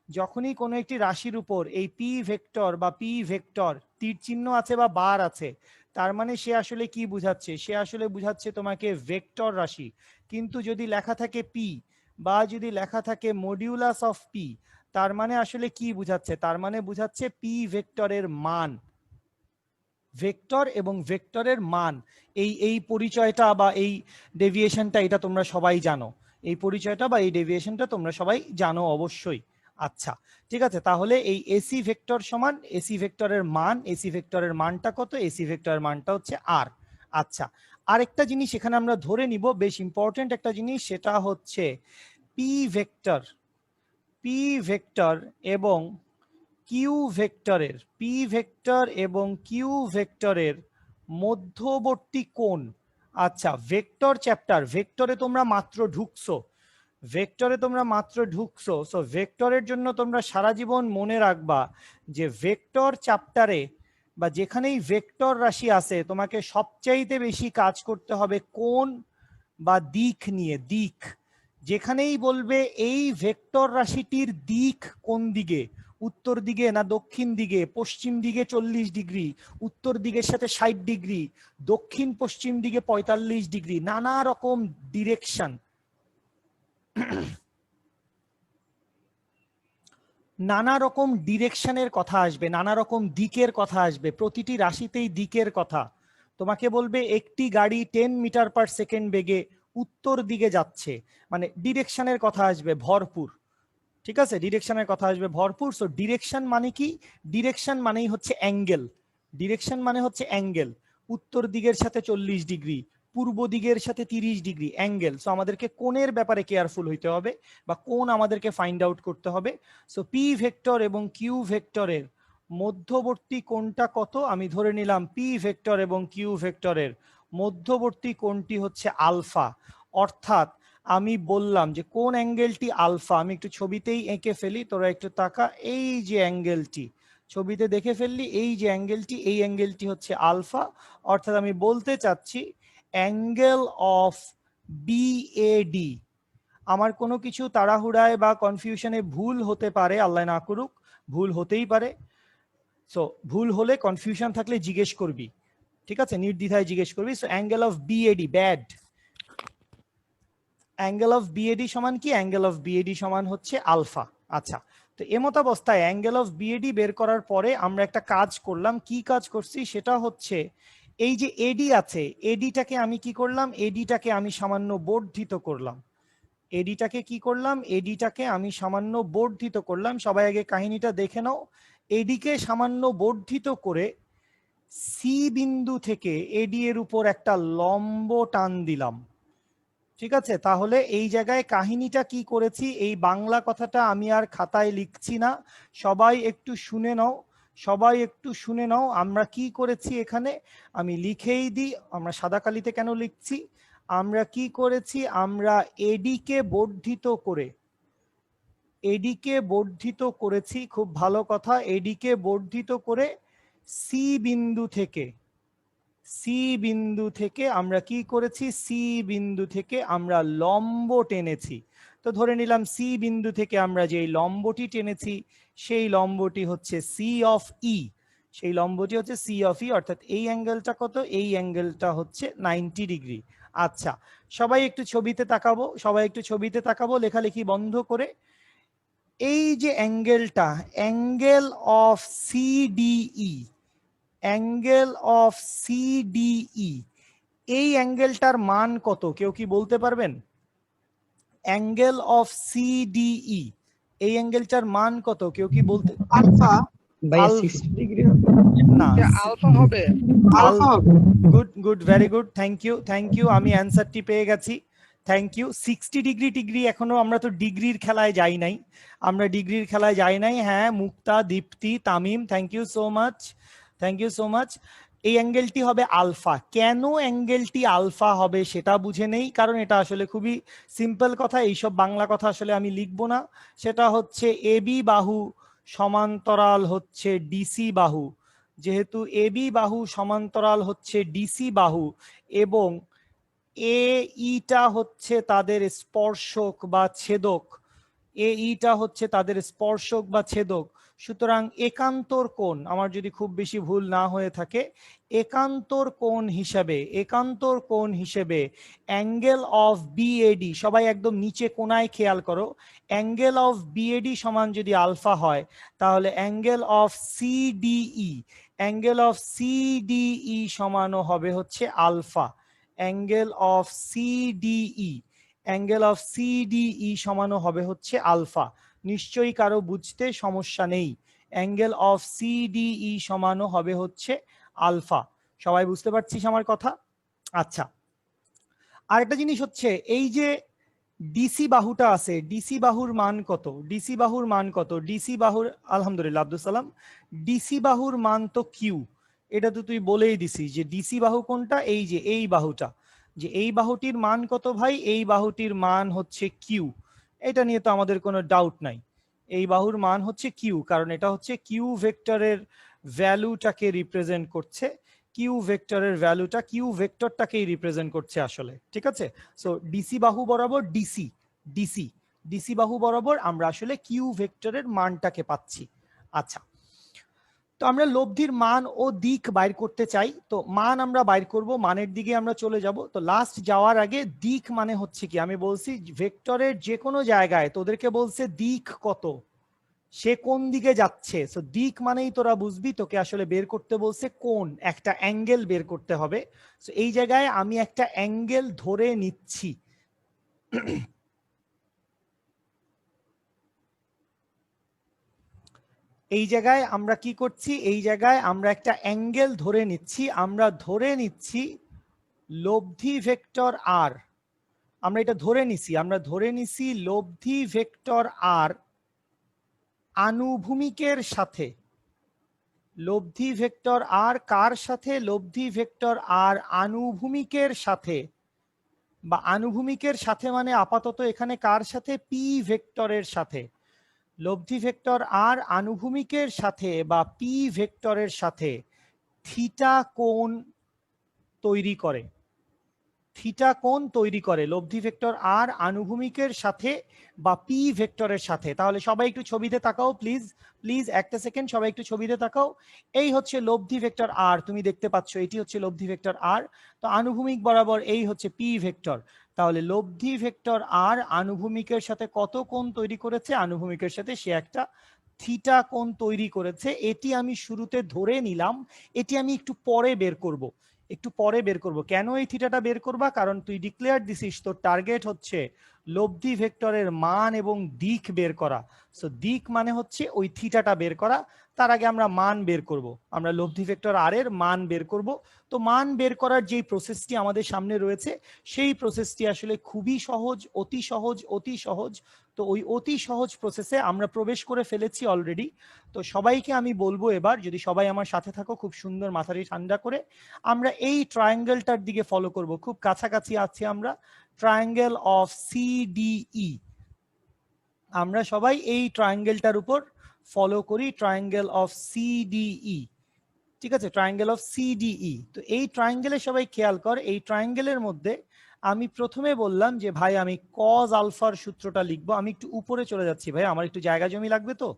যখনই কোনো একটি রাশির উপর এই পি ভেক্টর বা পি ভেক্টর তীর চিহ্ন আছে বা বার আছে, তার মানে সে আসলে কি বুঝাচ্ছে? সে আসলে বুঝাচ্ছে তোমাকে ভেক্টর রাশি। কিন্তু যদি লেখা থাকে পি বা যদি লেখা থাকে মডিউলাস অফ পি, তার মানে আসলে কি বুঝাচ্ছে? তার মানে বুঝাচ্ছে পি ভেক্টরের মান। ভেক্টর এবং ভেক্টরের মান, এই পরিচয়টা বা এই ডেভিয়েশনটা এটা তোমরা সবাই জানো। এই পরিচয়টা বা এই ডেভিয়েশনটা তোমরা সবাই জানো অবশ্যই। আচ্ছা ঠিক আছে, তাহলে এই এসি ভেক্টর সমান এসি ভেক্টরের মান। এসি ভেক্টরের মানটা কত? এসি ভেক্টরের মানটা হচ্ছে আর। আচ্ছা, আরেকটা জিনিস এখানে আমরা ধরে নিব, বেশ ইম্পর্টেন্ট একটা জিনিস, সেটা হচ্ছে পি ভেক্টর এবং কিউ ভেক্টরের, পি ভেক্টর এবং কিউ ভেক্টরের মধ্যবর্তী কোণ। আচ্ছা, ভেক্টর চ্যাপ্টার, ভেক্টরে তোমরা মাত্র ঢুকছো, সো ভেক্টরের জন্য তোমরা সারা জীবন মনে রাখবা যে ভেক্টর চ্যাপ্টারে বা যেখানেই ভেক্টর রাশি আছে, তোমাকে সবচাইতে বেশি কাজ করতে হবে কোণ বা দিক নিয়ে। দিক, যেখানেই বলবে এই ভেক্টর রাশিটির দিক কোন দিকে, উত্তর দিকে না দক্ষিণ দিকে, পশ্চিম দিকে 40 ডিগ্রি, উত্তর দিকের সাথে 60 ডিগ্রি, দক্ষিণ পশ্চিম দিকে 45 ডিগ্রি, নানা রকম ডিরেকশন, নানা রকম ডিরেকশনের কথা আসবে, নানা রকম দিকের কথা আসবে। প্রতিটি রাশিতেই দিকের কথা। তোমাকে বলবে একটি গাড়ি 10 মিটার পার সেকেন্ড বেগে উত্তর দিকে যাচ্ছে, মানে ডিরেকশনের কথা আসবে ভরপুর। ঠিক আছে, ডিরেকশনের কথা আসবে ভরপুর। সো ডিরেকশন মানে কি? ডিরেকশন মানেই হচ্ছে অ্যাঙ্গেল। ডিরেকশন মানে হচ্ছে অ্যাঙ্গেল। উত্তর দিকের সাথে 40 ডিগ্রি, পূর্ব দিকের সাথে 30 ডিগ্রি অ্যাঙ্গেল। সো আমাদেরকে কোণের ব্যাপারে কেয়ারফুল হইতে হবে বা কোণ আমাদেরকে ফাইন্ড আউট করতে হবে। সো পি ভেক্টর এবং কিউ ভেক্টরের মধ্যবর্তী কোণটা কত? আমি ধরে নিলাম পি ভেক্টর এবং কিউ ভেক্টরের মধ্যবর্তী কোণটি হচ্ছে আলফা। অর্থাৎ আমি বললাম যে কোন অ্যাঙ্গেলটি আলফা, আমি একটু ছবিতেই এঁকে ফেলি, তোরা একটু তাকা। এই যে অ্যাঙ্গেলটি ছবিতে দেখে ফেললি, এই যে অ্যাঙ্গেলটি, এই অ্যাঙ্গেলটি হচ্ছে আলফা। অর্থাৎ আমি বলতে চাচ্ছি অ্যাঙ্গেল অফ বিএডি। আমার কোনো কিছু তাড়াহুড়ায় বা কনফিউশনে ভুল হতে পারে, আল্লাহ না করুক, ভুল হতেই পারে। সো ভুল হলে, কনফিউশন থাকলে জিজ্ঞেস করবি, ঠিক আছে, নির্দ্বিধায় জিজ্ঞেস করবি। So angle of BAD, bad, angle of BAD সমান কি? অ্যাঙ্গেল অফ বিএডি সমান হচ্ছে আলফা। আচ্ছা, তো এমত অবস্থায় অ্যাঙ্গেল অফ বিএডি বের করার পরে আমরা একটা কাজ করলাম। কি কাজ করছি? সেটা হচ্ছে এই যে এডি আছে, এডিটাকে আমি কি করলাম? এডিটাকে আমি সামান্য বর্ধিত করলাম। এডিটাকে কি করলাম? এডিটাকে আমি সামান্য বর্ধিত করলাম। সবাই আগে কাহিনীটা দেখে নাও। এডিকে সামান্য বর্ধিত করে সি বিন্দু থেকে এডি এর উপর একটা লম্ব টান দিলাম। ঠিক আছে, তাহলে এই জায়গায় কাহিনীটা কি করেছি, এই বাংলা কথাটা আমি আর খাতায় লিখছি না, সবাই একটু শুনে নাও, সবাই একটু শুনে নাও। আমরা কি করেছি এখানে আমি লিখেই দিই, আমরা সাদা কালিতে কেন লিখছি। আমরা কি করেছি? আমরা এডিকে বর্ধিত করে, এডিকে বর্ধিত করেছি, খুব ভালো কথা। এডিকে বর্ধিত করে সি বিন্দু থেকে, সি বিন্দু থেকে আমরা কি করেছি? সি বিন্দু থেকে আমরা লম্ব টেনেছি। তো ধরে নিলাম সি বিন্দু থেকে আমরা যে লম্বটি টেনেছি সেই লম্বটি হচ্ছে সি অফ ই, সেই লম্বটি হচ্ছে সি অফ ই। অর্থাৎ এই অ্যাঙ্গেলটা কত? এই অ্যাঙ্গেলটা হচ্ছে 90 ডিগ্রি। আচ্ছা, সবাই একটু ছবিতে তাকাবো, সবাই একটু ছবিতে তাকাবো, লেখালেখি বন্ধ করে। এই যে অ্যাঙ্গেলটা, angle of CDE, angle of CDE, এই অ্যাঙ্গেলটার মান কত? কেউ কি বলতে পারবেন? অ্যাঙ্গেল অফ সিডিই, এই অ্যাঙ্গেলটার মান কত? কেউ কি বলতে? আলফা। ভাইয়া 60 ডিগ্রি না, আলফা হবে। আলফা হবে। Good good, very good, thank you, thank you, আমি অ্যান্সারটি পেয়ে গেছি, থ্যাংক ইউ। 60 ডিগ্রি, ডিগ্রি এখনো আমরা তো ডিগ্রির খেলায় যাই নাই, আমরা ডিগ্রির খেলায় যাই নাই। হ্যাঁ, Mukta, Dipti, Tamim, thank you so much, thank you so much. এই অ্যাঙ্গেলটি হবে আলফা। কেন অ্যাঙ্গেলটি আলফা হবে সেটা বুঝে নেই, কারণ এটা আসলে খুবই সিম্পল কথা, এইসব বাংলা কথা আসলে আমি লিখবো না। সেটা হচ্ছে এবি বাহু সমান্তরাল হচ্ছে ডিসি বাহু, যেহেতু এবি বাহু সমান্তরাল হচ্ছে ডিসি বাহু এবং এ ইটা হচ্ছে তাদের স্পর্শক বা ছেদক, এ ইটা হচ্ছে তাদের স্পর্শক বা ছেদক, সুতরাং একান্তর কোণ, আমার যদি খুব বেশি ভুল না হয়ে থাকে, একান্তর কোণ হিসেবে অ্যাঙ্গেল অফ বিএডি, সবাই একদম নিচে কোণায় খেয়াল করো, অ্যাঙ্গেল অফ বিএডি সমান যদি আলফা হয় তাহলে অ্যাঙ্গেল অফ সিডিই সমানও হবে হচ্ছে আলফা। অ্যাঙ্গেল অফ সিডিই সমানও হবে হচ্ছে আলফা। নিশ্চয়ই কারো বুঝতে সমস্যা নেই, অ্যাঙ্গেল অফ সিডিই সমানও হবে হচ্ছে আলফা। সবাই বুঝতে পারছিস আমার কথা? আচ্ছা, আরেকটা জিনিস হচ্ছে এই যে ডিসি বাহুটা আছে, ডিসি বাহুর মান কত? আলহামদুলিল্লাহ আব্দুল সালাম, ডিসি বাহুর মান তো কিউ, এটা তো তুই বলেই দিছিস যে ডিসি বাহু কোনটা, এই যে এই বাহুটা, যে এই বাহুটির মান কত ভাই? এই বাহুটির মান হচ্ছে কিউ, এটা নিয়ে তো আমাদের কোনো ডাউট নাই, এই বাহুর মান হচ্ছে কিউ, কারণ এটা হচ্ছে কিউ ভেক্টরের ভ্যালুটাকে রিপ্রেজেন্ট করছে, কিউ ভেক্টরটাকেই রিপ্রেজেন্ট করছে আসলে, ঠিক আছে? সো ডিসি বাহু বরাবর ডিসি বাহু বরাবর আমরা আসলে কিউ ভেক্টরের মানটাকে পাচ্ছি। আচ্ছা, তো আমরা লব্ধির মান ও দিক বাইর করতে চাই, তো মান আমরা বাইর করব, মানের দিকে আমরা চলে যাব। তো লাস্ট যাওয়ার আগে দিক মানে হচ্ছে কি, আমি বলছি ভেক্টরের যে কোনো জায়গায় তোদেরকে বলছে দিক কত, সে কোন দিকে যাচ্ছে, সো দিক মানেই তোরা বুঝবি তোকে আসলে বের করতে বলছে কোন, একটা অ্যাঙ্গেল বের করতে হবে। সো এই জায়গায় আমি একটা অ্যাঙ্গেল ধরে নিচ্ছি, এই জায়গায় আমরা কি করছি, এই জায়গায় আমরা একটা অ্যাঙ্গেল ধরে নিচ্ছি, আমরা ধরে নিচ্ছি লব্ধি ভেক্টর আর, আমরা এটা ধরে নিছি লব্ধি ভেক্টর আর আনুভূমিকের সাথে, লব্ধি ভেক্টর আর কার সাথে? লব্ধি ভেক্টর আর আনুভূমিকের সাথে, বা আনুভূমিকের সাথে মানে আপাতত এখানে কার সাথে? পি ভেক্টরের সাথে। লব্ধি ভেক্টর আর আনুভূমিকের সাথে বা পি ভেক্টরের সাথে থিটা কোণ তৈরি করে, লব্ধি ভেক্টর আর আনুভূমিকের সাথে বা পি ভেক্টরের সাথে। তাহলে সবাই একটু ছবিতে তাকাও প্লিজ একটা সেকেন্ড, সবাই একটু ছবিতে তাকাও। এই হচ্ছে লব্ধি ভেক্টর আর, তুমি দেখতে পাচ্ছ এটি হচ্ছে লব্ধি ভেক্টর আর, তো আনুভূমিক বরাবর এই হচ্ছে পি ভেক্টর। তাহলে লব্ধি ভেক্টর আর আনুভূমিকের সাথে কত কোণ তৈরি করেছে? আনুভূমিকের সাথে সে একটা থিটা কোণ তৈরি করেছে, এটি আমি শুরুতে ধরে নিলাম, এটি আমি একটু পরে বের করব। কেন এই থিটাটা বের করবা? কারণ তুই ডিক্লেয়ার দিছিস তোর টার্গেট হচ্ছে লব্ধি ভেক্টরের মান এবং দিক বের করা, সো দিক মানে হচ্ছে ওই থিটাটা বের করা। তার আগে আমরা মান বের করব, আমরা লব্ধি ভেক্টর আর এর মান বের করব। তো মান বের করার যেই প্রসেসটি আমাদের সামনে রয়েছে, সেই প্রসেসটি আসলে খুবই সহজ, অতি সহজ। তো ওই অতি সহজ প্রসেসে আমরা প্রবেশ করে ফেলেছি অলরেডি। তো সবাইকে আমি বলবো এবার, যদি সবাই আমার সাথে থাকো খুব সুন্দর মাথাটি ঠান্ডা করে, আমরা এই ট্রায়াঙ্গেলটার দিকে ফলো করব, খুব কাছাকাছি আছি আমরা, ট্রায়াঙ্গেল অফ সিডিই, আমরা সবাই এই ট্রায়াঙ্গেলটার উপর ফলো করি, ট্রায়াঙ্গেল অফ সিডিই, ঠিক আছে? Triangle of CDE. তো এই ট্রায়াঙ্গেলে সবাই খেয়াল কর, এই ট্রায়াঙ্গেলের মধ্যে আমি প্রথমে বললাম যে ভাই আমি কজ আলফার সূত্রটা লিখবো, আমি একটু উপরে চলে যাচ্ছি ভাই, আমার একটু জায়গা জমি লাগবে, তো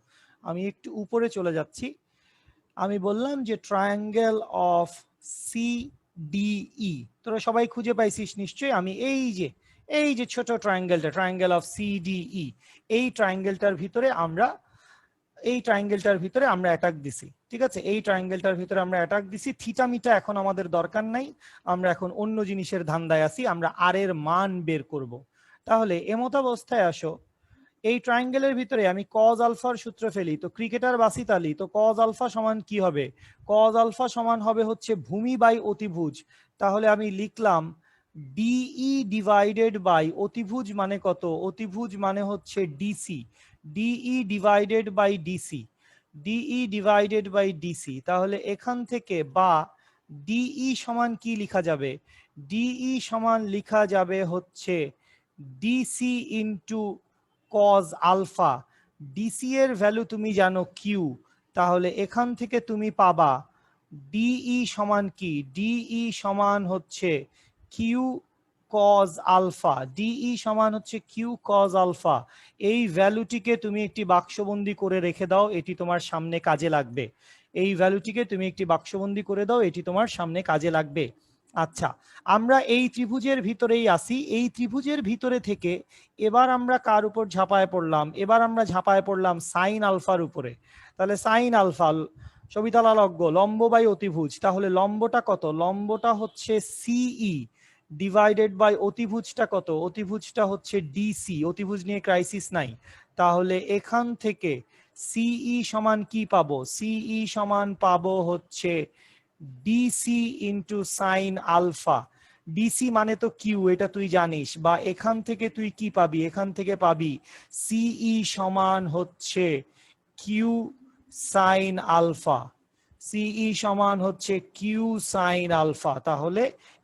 আমি একটু উপরে চলে যাচ্ছি। আমি বললাম যে ট্রায়াঙ্গেল অফ সিডিই, তোরা সবাই খুঁজে পাইছিস নিশ্চয়ই, আমি এই যে ছোট ট্রায়াঙ্গেলটা, ট্রায়াঙ্গেল অফ সিডিই, এই ট্রায়াঙ্গেলটার ভিতরে আমরা অ্যাটাক দিছি, ঠিক আছে? এই ট্রায়াঙ্গেলটার ভিতরে আমরা অ্যাটাক দিছি, থিটা মিটা এখন আমাদের দরকার নাই, আমরা এখন অন্য জিনিসের ধান্দায় আছি, আমরা আর এর মান বের করব। তাহলে এমতাবস্থায় আসো, এই ট্রায়াঙ্গেলের ভিতরে আমি কজ আলফার সূত্র ফেলি, তো ক্রিকেটার বাসিত আলী, তো কজ আলফা সমান কি হবে? কজ আলফা সমান হবে হচ্ছে ভূমি বাই অতিভুজ। তাহলে আমি লিখলাম ডিই ডিভাইডেড বাই অতিভুজ মানে কত? অতিভুজ মানে হচ্ছে DC, DE divided by DC. তাহলে এখান থেকে বা ডিই সমান কি লিখা যাবে? ডিই সমান লিখা যাবে হচ্ছে DC into cos alpha. DC এর ভ্যালু তুমি জানো কিউ, তাহলে এখান থেকে তুমি পাবা ডিই সমান কি, ডিই সমান হচ্ছে কিউ কজ আলফা, ডিই সমান হচ্ছে কিউ কজ আলফা। এই ভ্যালুটিকে তুমি একটি বাক্সবন্দি করে রেখে দাও, এটি তোমার সামনে কাজে লাগবে। এই ভ্যালুটিকে তুমি একটি বাক্সবন্দি করে দাও, এটি তোমার সামনে কাজে লাগবে। আচ্ছা, আমরা এই ত্রিভুজের ভিতরেই আসি। এই ত্রিভুজের ভিতরে থেকে এবার আমরা কার উপর ঝাঁপায় পড়লাম, এবার আমরা ঝাঁপায় পড়লাম সাইন আলফার উপরে। তাহলে সাইন আলফা সবিতালজ্ঞ লম্ব বাই অতিভুজ, তাহলে লম্বটা কত, লম্বটা হচ্ছে সিই ডিভাইডেড বাই অতিভুজটা কত, অতিভুজটা হচ্ছে ডিসি, অতিভুজ নিয়ে ক্রাইসিস নাই। তাহলে এখান থেকে সিই সমান কি পাবো, সিই সমান পাবো হচ্ছে DC into sine alpha. DC মানে তো কিউ, এটা তুই জানিস, বা এখান থেকে তুই কি পাবি, এখান থেকে পাবি সিই সমান হচ্ছে কিউ সাইন আলফা, সিই সমান হচ্ছে কিউ সাইন আলফা। তাহলে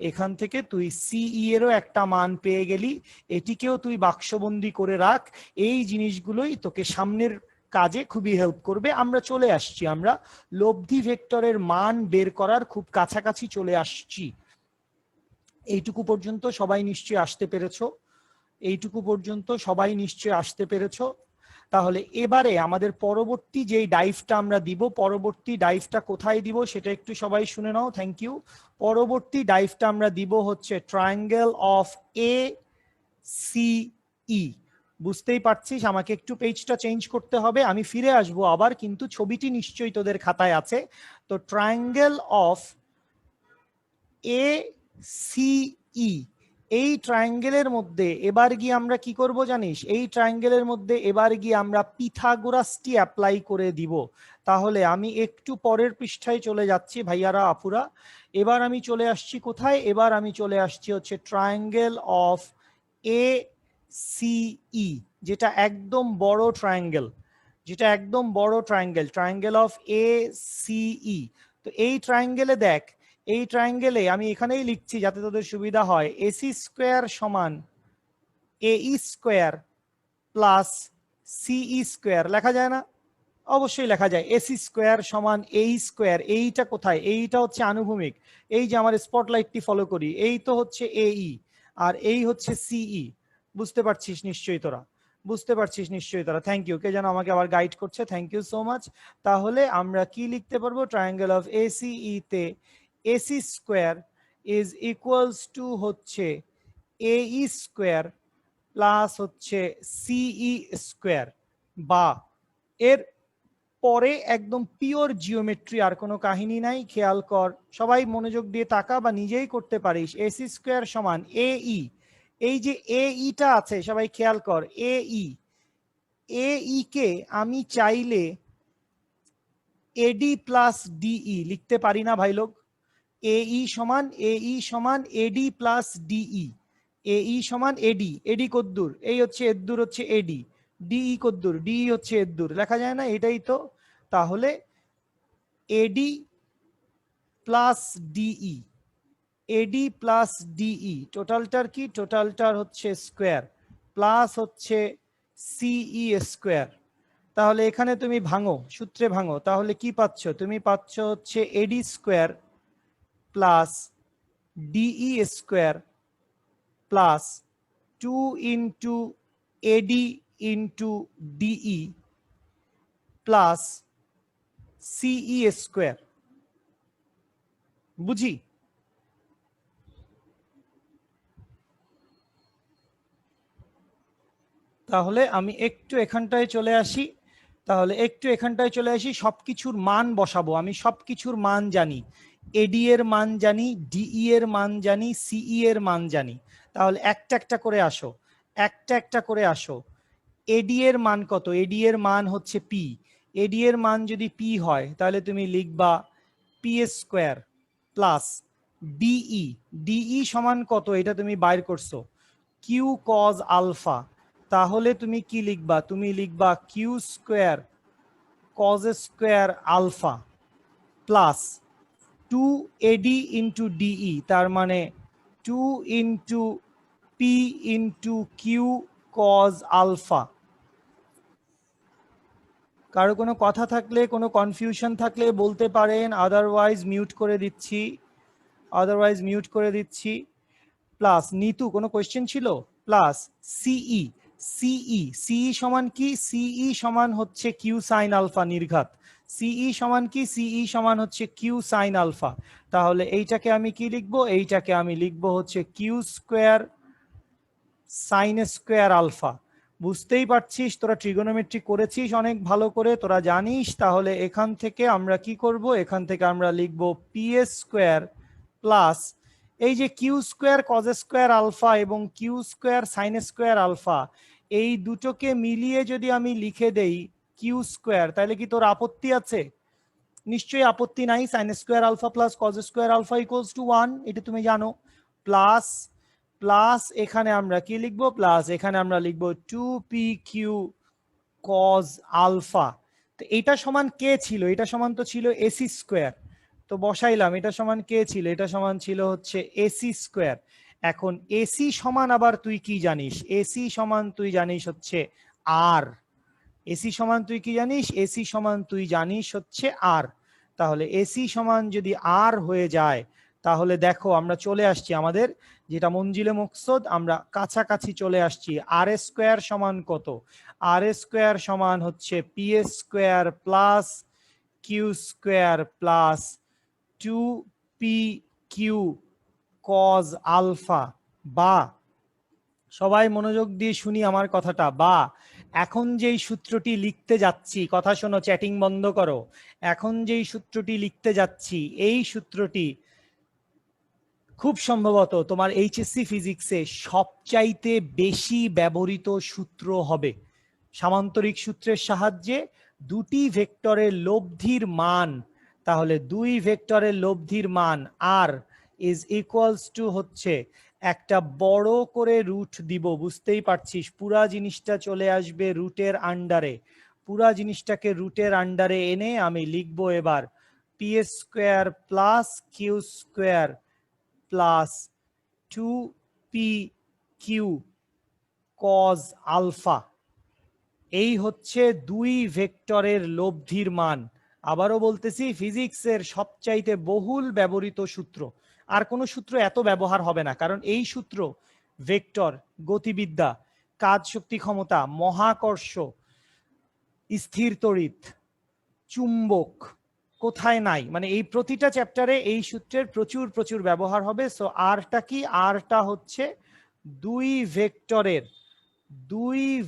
এখান থেকে তুই সিই এরও একটা মান পেয়ে গেলি, এটিকেও তুই বাক্সবন্দি করে রাখ। এই জিনিসগুলোই তোকে সামনের কাজে খুবই হেল্প করবে। আমরা চলে আসছি, আমরা লব্ধি ভেক্টরের মান বের করার খুব কাছাকাছি চলে আসছি। এইটুকু পর্যন্ত সবাই নিশ্চয়ই আসতে পেরেছো, এইটুকু পর্যন্ত সবাই নিশ্চয়ই আসতে পেরেছো। তাহলে এবারে আমাদের পরবর্তী যেই ডাইভটা আমরা দিব, পরবর্তী ডাইভটা কোথায় দিব সেটা একটু সবাই শুনে নাও, থ্যাংক ইউ। পরবর্তী ডাইভটা আমরা দিব হচ্ছে triangle of A C E. বুঝতেই পারছিস, আমাকে একটু পেজটা চেঞ্জ করতে হবে, আমি ফিরে আসবো আবার, কিন্তু ছবিটি নিশ্চয়ই তোদের খাতায় আছে। তো triangle of A C E, এই ট্রায়াঙ্গেলের মধ্যে এবার গিয়ে আমরা কি করব জানিস, এই ট্রায়াঙ্গেলের মধ্যে এবার গিয়ে আমরা পিথাগোরাসটি অ্যাপ্লাই করে দিব। তাহলে আমি একটু পরের পৃষ্ঠায় চলে যাচ্ছি ভাইয়ারা আপুরা। এবার আমি চলে আসছি কোথায়, এবার আমি চলে আসছি হচ্ছে triangle of A C E, যেটা একদম বড় ট্রায়াঙ্গেল, যেটা একদম বড় triangle, triangle of A C E. তো এই ট্রায়াঙ্গেলে দেখ, এই ট্রায়াঙ্গেলে আমি এখানেই লিখছি যাতে তোদের সুবিধা হয়, এসি স্কোয়ার সমান এই স্কোয়ার প্লাস সিই স্কোয়ার, লেখা যায় না? অবশ্যই লেখা যায়। এসি স্কোয়ার সমান এই স্কোয়ার, এইটা কোথায়, এইটা হচ্ছে আনুভূমিক, এই যে আমার স্পটলাইটটি ফলো করি, এই তো হচ্ছে এই, আর এই হচ্ছে সিই। বুঝতে পারছিস নিশ্চয়ই তোরা, বুঝতে পারছিস নিশ্চয়ই তোরা, থ্যাংক ইউ। কে যেন আমাকে আবার গাইড করছে, থ্যাংক ইউ সো মাচ। তাহলে আমরা কি লিখতে পারবো, ট্রায়াঙ্গেল অফ এসিই তে AC square is equals to হচ্ছে এই স্কোয়ার প্লাস হচ্ছে সিই স্কোয়ার, বা এর পরে একদম পিওর জিওমেট্রি, আর কোনো কাহিনী নাই। খেয়াল কর, সবাই মনোযোগ দিয়ে তাকা বা নিজেই করতে পারিস। এসি স্কোয়ার সমান এই, এই যে এইটা আছে সবাই খেয়াল কর, এই কে আমি চাইলে এডি প্লাস ডিই লিখতে পারি না ভাই লোক? এই সমান এডি প্লাস ডিই, এই সমান এডি, এডি কদ্দুর, এই হচ্ছে এদ্দুর হচ্ছে এডি, ডিই কদ্দুর, ডিই হচ্ছে এদ্দুর, লেখা যায় না? এটাই তো। তাহলে AD plus DE, AD plus DE, টোটালটার কি, টোটালটার হচ্ছে স্কোয়ার প্লাস হচ্ছে সিই স্কোয়ার। তাহলে এখানে তুমি ভাঙো, সূত্রে ভাঙো, তাহলে কি পাচ্ছ, তুমি পাচ্ছ হচ্ছে AD square plus DE square plus 2 into AD into DE plus CE square. বুঝি? তাহলে আমি একটু এখানটায় চলে আসি, তাহলে একটু এখানটায় চলে আসি, সবকিছুর মান বসাবো। আমি সবকিছুর মান জানি, এডি এর মান জানি, ডিই এর মান জানি, সিই এর মান জানি। তাহলে একটা একটা করে আসো, একটা একটা করে আসো। এডি এর মান কত, এডি এর মান হচ্ছে পি, এডি এর মান যদি পি হয় তাহলে তুমি লিখবা P square plus DE, DE সমান কত এটা তুমি বাইর করছো, কিউ কজ আলফা। তাহলে তুমি কি লিখবা, তুমি লিখবা Q square cos square alpha plus 2 AD into DE, তার মানে 2 into P into Q cos alpha কারো কোনো কথা থাকলে, কোনো কনফিউশন থাকলে বলতে পারেন, আদারওয়াইজ মিউট করে দিচ্ছি। প্লাস নিতু, কোনো কোয়েশ্চেন ছিল? প্লাস সিই সমান কি? সিই সমান হচ্ছে কিউ সাইন আলফা। নির্ঘাত সিই সমান কি? সিই সমান হচ্ছে কিউ সাইন আলফা। তাহলে এইটাকে আমি কি লিখবো? এইটাকে আমি লিখবো হচ্ছে Q square sine square alpha. বুঝতেই পারছিস, তোরা ট্রিগোনোমেট্রি করেছিস অনেক ভালো করে, তোরা জানিস। তাহলে এখান থেকে আমরা কি করব? এখান থেকে আমরা লিখবো পি স্কোয়ার প্লাস এই যে Q square cos square alpha এবং Q square sine square alpha, এই দুটোকে মিলিয়ে যদি আমি লিখে দেই কিউ স্কোয়ার, তাহলে কি তোর আপত্তি আছে? নিশ্চয়ই আপত্তি নাই। Sine square alpha plus cos square alpha equals to 1, এটা তুমি জানো। প্লাস প্লাস এখানে আমরা কি লিখবো? প্লাস এখানে আমরা লিখবো 2pq cos আলফা। তো এটা সমান কে ছিল? এটা সমান তো ছিল এসি স্কোয়ার। তো বসাইলাম, এটা সমান কে ছিল? এটা সমান ছিল হচ্ছে এসি স্কোয়ার। এখন এসি সমান আবার তুই কি জানিস? এসি সমান তুই জানিস হচ্ছে আর। এসি সমান তুই কি জানিস? এসি সমান তুই জানিস হচ্ছে আর। তাহলে এসি সমান যদি আর হয়ে যায়, তাহলে দেখো আমরা চলে আসছি আমাদের যেটা মঞ্জিলে মকসদ, আমরা কাছাকাছি চলে আসছি। আর স্কোয়ার সমান কত? আর স্কোয়ার সমান হচ্ছে P square plus Q square plus 2pq cos alpha. বা সবাই মনোযোগ দিয়ে শুনি আমার কথাটা, বা এখন যেই সূত্রটি লিখতে যাচ্ছি, কথা শোনো, চ্যাটিং বন্ধ করো। এখন যেই সূত্রটি লিখতে যাচ্ছি, এই সূত্রটি খুব সম্ভবত তোমার এইচএসসি ফিজিক্সে সবচাইতে বেশি ব্যবহৃত সূত্র হবে। সামান্তরিক সূত্রের সাহায্যে দুটি ভেক্টরের লব্ধির মান, তাহলে দুই ভেক্টরের লব্ধির মান আর ইজ ইকুয়ালস টু হচ্ছে একটা বড় করে রুট দিব। বুঝতেই পারছিস, পুরা জিনিসটা চলে আসবে রুটের আন্ডারে। পুরা জিনিসটাকে রুটের আন্ডারে এনে আমি লিখবো এবার P square plus Q square plus 2pq cos alpha. এই হচ্ছে দুই ভেক্টরের লব্ধির মান। আবারও বলতেছি, ফিজিক্সের সবচাইতে বহুল ব্যবহৃত সূত্র। আর কোনো সূত্র এত ব্যবহার হবে না, কারণ এই সূত্র ভেক্টর, গতিবিদ্যা, কাজ শক্তি ক্ষমতা, মহাকর্ষ, স্থির তড়িৎ, চুম্বক কোথায় নাই, মানে এই প্রতিটা চ্যাপ্টারে এই সূত্রের প্রচুর প্রচুর ব্যবহার হবে। সো আরটা কি? আরটা হচ্ছে দুই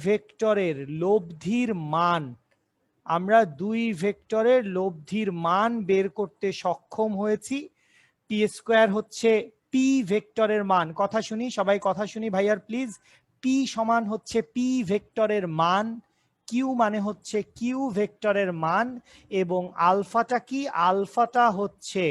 ভেক্টরের লব্ধির মান। আমরা দুই ভেক্টরের লব্ধির মান বের করতে সক্ষম হয়েছি। পি স্কোয়ার হচ্ছে পি ভেক্টরের মান। কথা শুনি সবাই, কথা শুনি ভাইয়ার প্লিজ। পি সমান হচ্ছে পি ভেক্টরের মান, কিউ মানে হচ্ছে কিউ ভেক্টরের মান, এবং আলফাটা কি? আলফাটা হচ্ছে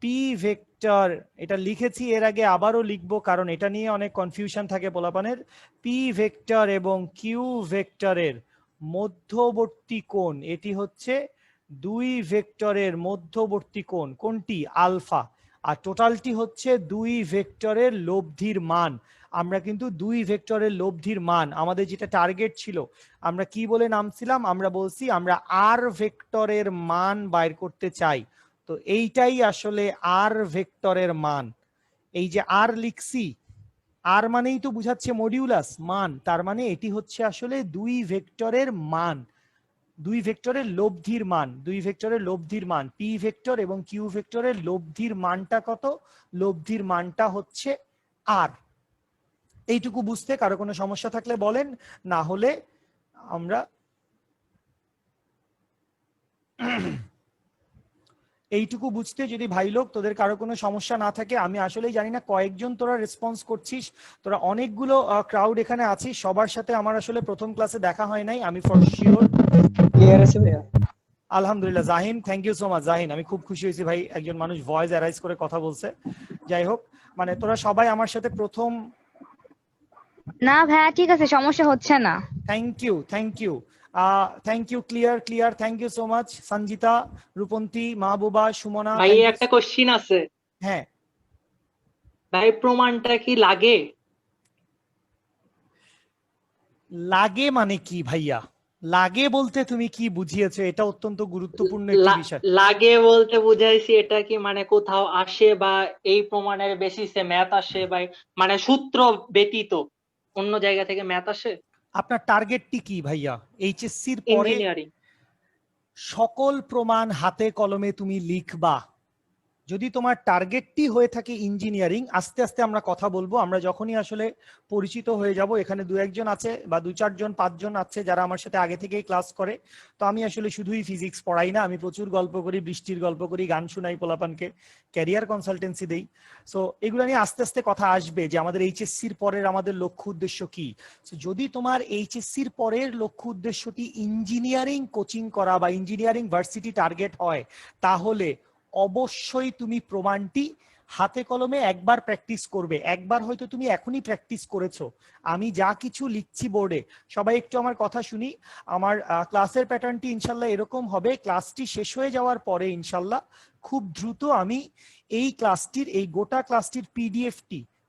পি ভেক্টর। এটা লিখেছি এর আগে, আবারও লিখবো কারণ এটা নিয়ে অনেক কনফিউশন থাকে পোলাপানের। পি ভেক্টর এবং কিউ ভেক্টরের মধ্যবর্তী কোণ, এটি হচ্ছে দুই ভেক্টরের মধ্যবর্তী কোণ। কোনটি? আলফা। আর টোটালটি হচ্ছে দুই ভেক্টরের লব্ধির মান। আমরা কিন্তু দুই ভেক্টরের লব্ধির মান, আমাদের যেটা টার্গেট ছিল, আমরা কি বলে নামছিলাম? আমরা বলছি আমরা আর ভেক্টরের মান বাইর করতে চাই। তো এইটাই আসলে আর ভেক্টরের মান। এই যে আর লিখছি, আর মানেই তো বুঝাচ্ছে মডিউলাস, মান। তার মানে এটি হচ্ছে আসলে দুই ভেক্টরের মান, দুই ভেক্টরের লব্ধির মান। দুই ভেক্টরের লব্ধির মান, পি ভেক্টর এবং কিউ ভেক্টরের লব্ধির মানটা কত? লব্ধির মানটা হচ্ছে আর। এইটুকু বুঝতে কারো কোনো সমস্যা থাকলে বলেন, না হলে আমরা এইটুকু বুঝতে যদি ভাই লোক তোদের কারো কোনো সমস্যা না থাকে, আমি আসলেই জানি না কয়েকজন তোরা রেসপন্স করছিস। তোরা অনেকগুলো ক্রাউড এখানে আছিস, সবার সাথে আমার আসলে প্রথম ক্লাসে দেখা হয় নাই, আমি ফর শিওর। ক্লিয়ার আছে ভাইয়া? আলহামদুলিল্লাহ। Jahin, thank you so much. Jahin, আমি খুব খুশি হয়েছি ভাই, একজন মানুষ ভয়েস অ্যারাইজ করে কথা বলছে। যাই হোক, মানে তোরা সবাই আমার সাথে প্রথম। না ভাইয়া ঠিক আছে, সমস্যা হচ্ছে না। Thank you, thank you, thank you. Clear clear, thank you so much. Sanjita, Rupanti, Mahbuba, Sumona. ভাই একটা কোশ্চিন আছে। হ্যাঁ ভাই প্রমাণটা কি লাগে? লাগে মানে কি ভাইয়া? লাগে বলতে তুমি কি বুঝিয়েছো, এটা অত্যন্ত গুরুত্বপূর্ণ একটি বিষয়। লাগে বলতে বুঝাইছি এটা কি মানে কোথাও আসে বা এই প্রমাণের বেসিসে ম্যাথ আসে বা মানে সূত্র ব্যতীত অন্য জায়গা থেকে ম্যাথ আসে। আপনার টার্গেটটি কি ভাইয়া? এইচএসসির পরে ইঞ্জিনিয়ারিং। সকল প্রমাণ হাতে কলমে তুমি লিখবা। যদি তোমার টার্গেটটি হয়ে থাকে ইঞ্জিনিয়ারিং, আস্তে আস্তে আমরা কথা বলবো। আমরা যখনই আসলে পরিচিত হয়ে যাব, এখানে দু একজন আছে বা দু চারজন পাঁচজন আছে যারা আমার সাথে আগে থেকেই ক্লাস করে। তো আমি আসলে শুধুই ফিজিক্স পড়াই না, আমি প্রচুর গল্প করি, বৃষ্টির গল্প করি, গান শুনাই পোলাপানকে, ক্যারিয়ার কনসালটেন্সি দেই। সো এগুলো নিয়ে আস্তে আস্তে কথা আসবে যে আমাদের এইচএসসির পরের আমাদের লক্ষ্য উদ্দেশ্য কি। সো যদি তোমার এইচএসসির পরের লক্ষ্য উদ্দেশ্যটি ইঞ্জিনিয়ারিং কোচিং করা বা ইঞ্জিনিয়ারিং ভার্সিটি টার্গেট হয়, তাহলে অবশ্যই তুমি প্রমাণটি হাতে কলমে একবার প্র্যাকটিস করবে। একবার হয়তো তুমি এখনই প্র্যাকটিস করেছো। আমি যা কিছু লিখছি বোর্ডে, সবাই একটু আমার কথা শুনি। আমার ক্লাসের প্যাটার্নটি ইনশাল্লাহ এরকম হবে, ক্লাসটি শেষ হয়ে যাওয়ার পরে ইনশাল্লাহ খুব দ্রুত আমি এই ক্লাসটির, এই গোটা ক্লাসটির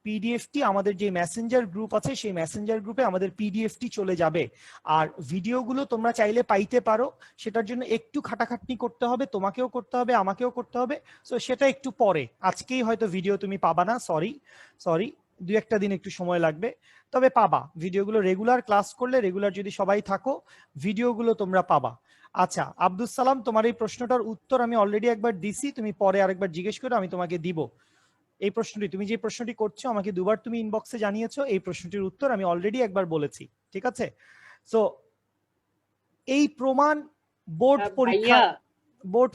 পিডিএফটি আমাদের যে মেসেঞ্জার গ্রুপ আছে সেই মেসেঞ্জার গ্রুপে আমাদের পিডিএফটি চলে যাবে। আর ভিডিওগুলো তোমরা চাইলে পাইতে পারো, সেটার জন্য একটু খাটাখাটনি করতে হবে, তোমাকেও করতে হবে, আমাকেও করতে হবে। সো সেটা একটু পরে, আজকেই হয়তো ভিডিও তুমি পাবা না, সরি, দু একটা দিন একটু সময় লাগবে, তবে পাবা ভিডিওগুলো। রেগুলার ক্লাস করলে, রেগুলার যদি সবাই থাকো, ভিডিওগুলো তোমরা পাবা। আচ্ছা আব্দুল সালাম, তোমার এই প্রশ্নটার উত্তর আমি অলরেডি একবার দিছি, তুমি পরে আরেকবার জিজ্ঞেস করো, আমি তোমাকে দিব। এই প্রশ্নটি, তুমি যে প্রশ্নটি করছো আমাকে দুবার তুমি ইনবক্সে জানিয়েছো, এই প্রশ্নটির উত্তর আমি অলরেডি একবার বলেছি, ঠিক আছে? সো এই প্রমাণ বোর্ড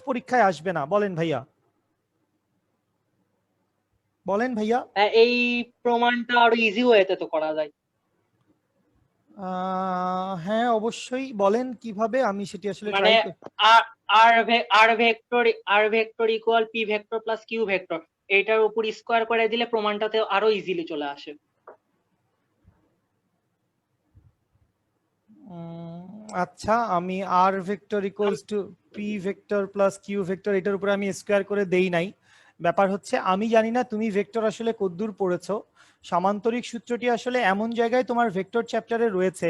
পরীক্ষায় আসবে না। বলেন ভাইয়া, এই প্রমাণটা আরো ইজি ওয়েতে তো করা যায়। হ্যাঁ অবশ্যই, বলেন কিভাবে, আমি সেটি আসলে মানে ট্রাই করি। R vector equal P vector plus Q vector, এইটার উপর স্কোয়ার করে দিলে প্রমাণটাতে আরো ইজিলি চলে আসে। আচ্ছা, আমি R vector equals to P vector plus Q vector এটার উপরে আমি স্কোয়ার করে দেই নাই। ব্যাপার হচ্ছে আমি জানি না তুমি ভেক্টর আসলে কতদূর পড়েছো। সামান্তরিক সূত্রটি আসলে এমন জায়গায় তোমার ভেক্টর চ্যাপ্টারে রয়েছে,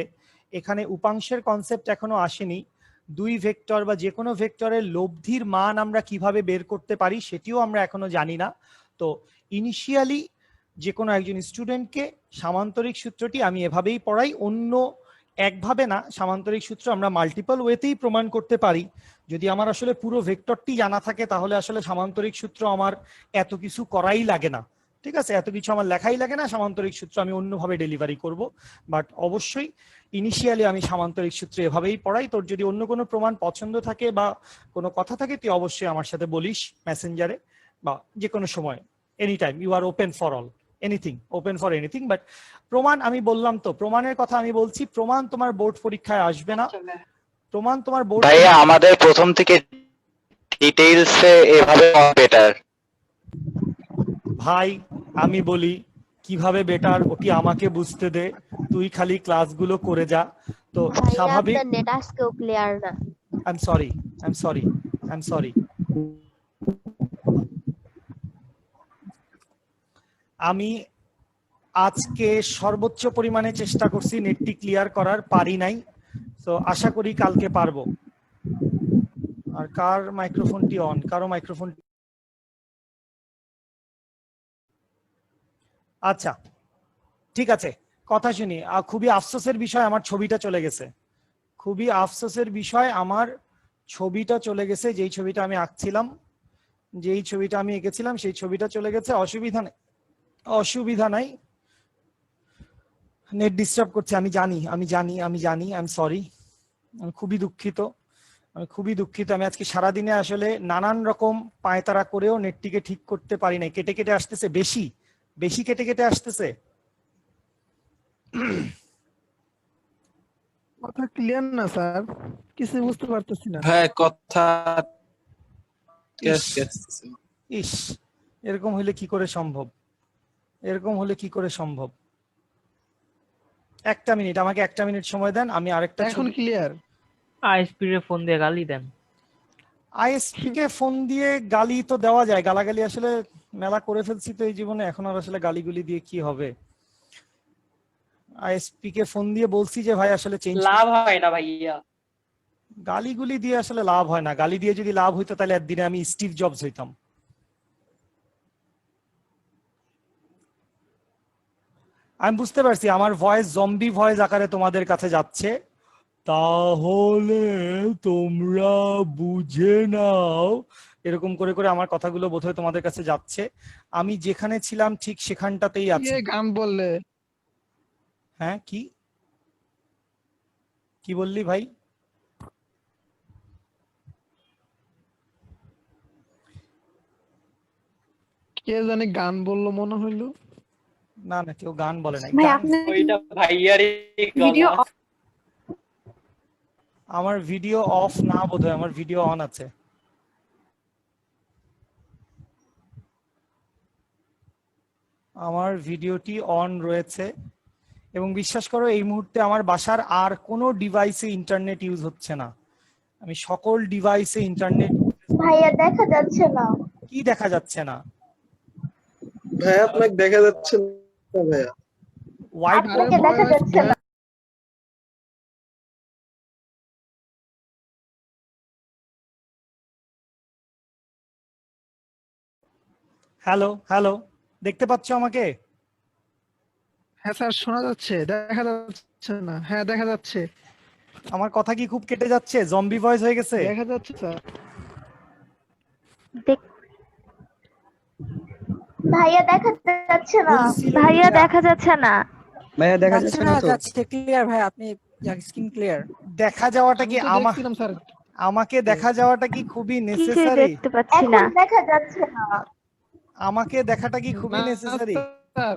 এখানে উপাংশের কনসেপ্ট এখনো আসেনি। দুই ভেক্টর বা যে কোনো ভেক্টরের লব্ধির মান আমরা কিভাবে বের করতে পারি সেটিও আমরা এখনো জানি না। তো ইনিশিয়ালি যে কোনো একজন স্টুডেন্টকে সামান্তরিক সূত্রটি আমি এভাবেই পড়াই, অন্য একভাবে না। সামান্তরিক সূত্র আমরা মাল্টিপল ওয়েতেই প্রমাণ করতে পারি। যদি আমার আসলে পুরো ভেক্টরটি জানা থাকে তাহলে আসলে সামান্তরিক সূত্র আমার এত কিছু করাই লাগে না, ঠিক আছে? এত কিছু আমার লেখাই লাগে না, সামান্তরিক সূত্র আমি অন্যভাবে ডেলিভারি করব। বাট অবশ্যই ইনিশিয়ালি আমি সামান্তরিক সূত্র এভাবেই পড়াই। তোর যদি অন্য কোনো প্রমাণ পছন্দ থাকে বা কোনো কথা থাকে তুই অবশ্যই আমার সাথে বলিস মেসেঞ্জারে বা যে কোনো সময়, any time, you are open for all, anything, open for anything. But প্রমাণ আমি বললাম তো, প্রমাণের কথা আমি বলছি, প্রমাণ তোমার বোর্ড পরীক্ষায় আসবে না। প্রমাণ তোমার বোর্ড, ভাইয়া আমাদের প্রথম থেকে ডিটেইলসে এভাবে বেটার। ভাই আমি বলি কিভাবে বেটার, ওটি আমাকে বুঝতে দে, তুই খালি ক্লাসগুলো করে যা। তো স্বাভাবিক, আপনার নেট আজকেও ক্লিয়ার না। I am sorry. আমি আজকে সর্বোচ্চ পরিমাণে চেষ্টা করছি নেটটি ক্লিয়ার করার, পারি নাই। তো আশা করি কালকে পারবো। আর কার মাইক্রোফোনটি অন? কারো মাইক্রোফোন, আচ্ছা ঠিক আছে, কথা শুনি। খুবই আফসোসের বিষয় আমার ছবিটা চলে গেছে, খুবই আফসোসের বিষয় আমার ছবিটা চলে গেছে। যেই ছবিটা আমি আঁকছিলাম, যেই ছবিটা আমি এঁকেছিলাম সেই ছবিটা চলে গেছে। অসুবিধা নাই, নেট ডিস্টার্ব করছে, আমি জানি, আই এম সরি, আমি খুবই দুঃখিত। আমি আজকে সারাদিনে আসলে নানান রকম পায়তারা করেও নেটটিকে ঠিক করতে পারি নাই। কেটে কেটে আসতেছে, বেশি কেটে কেটে আসতেছে। কথা ক্লিয়ার না স্যার, কিছু বুঝতে পারতেছি না। হ্যাঁ কথা ইস, এরকম হলে কি করে সম্ভব? একটা মিনিট, আমাকে একটা মিনিট সময় দেন, আমি আরেকটা এখন ক্লিয়ার। আইএসপি রে ফোন দিয়ে গালি দেন। আইএসপি কে ফোন দিয়ে গালি তো দেওয়া যায়, গালাগালি আসলে মেলা করে ফেলছি তো এই জীবনে, এখন আর আসলে গালিগুলি দিয়ে কি হবে। আইএসপি কে ফোন দিয়ে বলছি যে ভাই আসলে চেঞ্জ লাভ হয় না ভাইয়া। গালিগুলি দিয়ে আসলে লাভ হয় না, গালি দিয়ে যদি লাভ হইতো তাহলে একদিনে আমি স্টিভ জবস হইতাম। আমি বুঝতে পারছি আমার ভয়েস জম্বি ভয়েস আকারে তোমাদের কাছে যাচ্ছে, তাহলে তোমরা বুঝে নাও, এরকম করে করে আমার কথাগুলো বোধহয় তোমাদের কাছে যাচ্ছে। আমি যেখানে ছিলাম ঠিক সেখানটাতেই আছি। কে গান বললে? হ্যাঁ, কি কি বললি ভাই? কে জানি গান বললো মনে হইলো। না না, কেউ গান বলে নাই। ভাই গান আপনার ওইটা ভাইয়ারই ভিডিও গলা। আমার ভিডিও অফ না বোধহয়, আমার ভিডিও অন আছে। আমার ভিডিওটি অন রয়েছে এবং বিশ্বাস করো এই মুহূর্তে আমার বাসার আর কোনো ডিভাইসে ইন্টারনেট ইউজ হচ্ছে না। আমি সকল ডিভাইসে ইন্টারনেট। ভাইয়া দেখা যাচ্ছে না। কি দেখা যাচ্ছে না? ভাইয়া আপনাকে দেখা যাচ্ছে না ভাইয়া। হোয়াইট আপনাকে দেখা যাচ্ছে না। হ্যালো হ্যালো, দেখতে পাচ্ছ আমাকে? হ্যাঁ স্যার শোনা যাচ্ছে, দেখা যাচ্ছে না। হ্যাঁ দেখা যাচ্ছে। আমার কথা কি খুব কেটে যাচ্ছে? জম্বি ভয়েস হয়ে গেছে? দেখা যাচ্ছে স্যার। ভাইয়া দেখা যাচ্ছে না। ভাইয়া দেখা যাচ্ছে না। ভাইয়া দেখা যাচ্ছে না তো? যাচ্ছে ক্লিয়ার ভাই, আপনি স্ক্রিন ক্লিয়ার। দেখা যাওয়াটা আমি কি তো দেখছিলাম স্যার। আমাকে দেখা যাওয়াটা কি খুবই নেসেসারি? দেখতে পাচ্ছি না। দেখা যাচ্ছে না। আমাকে দেখাটা কি খুবই না, নেসেসারি? স্যার,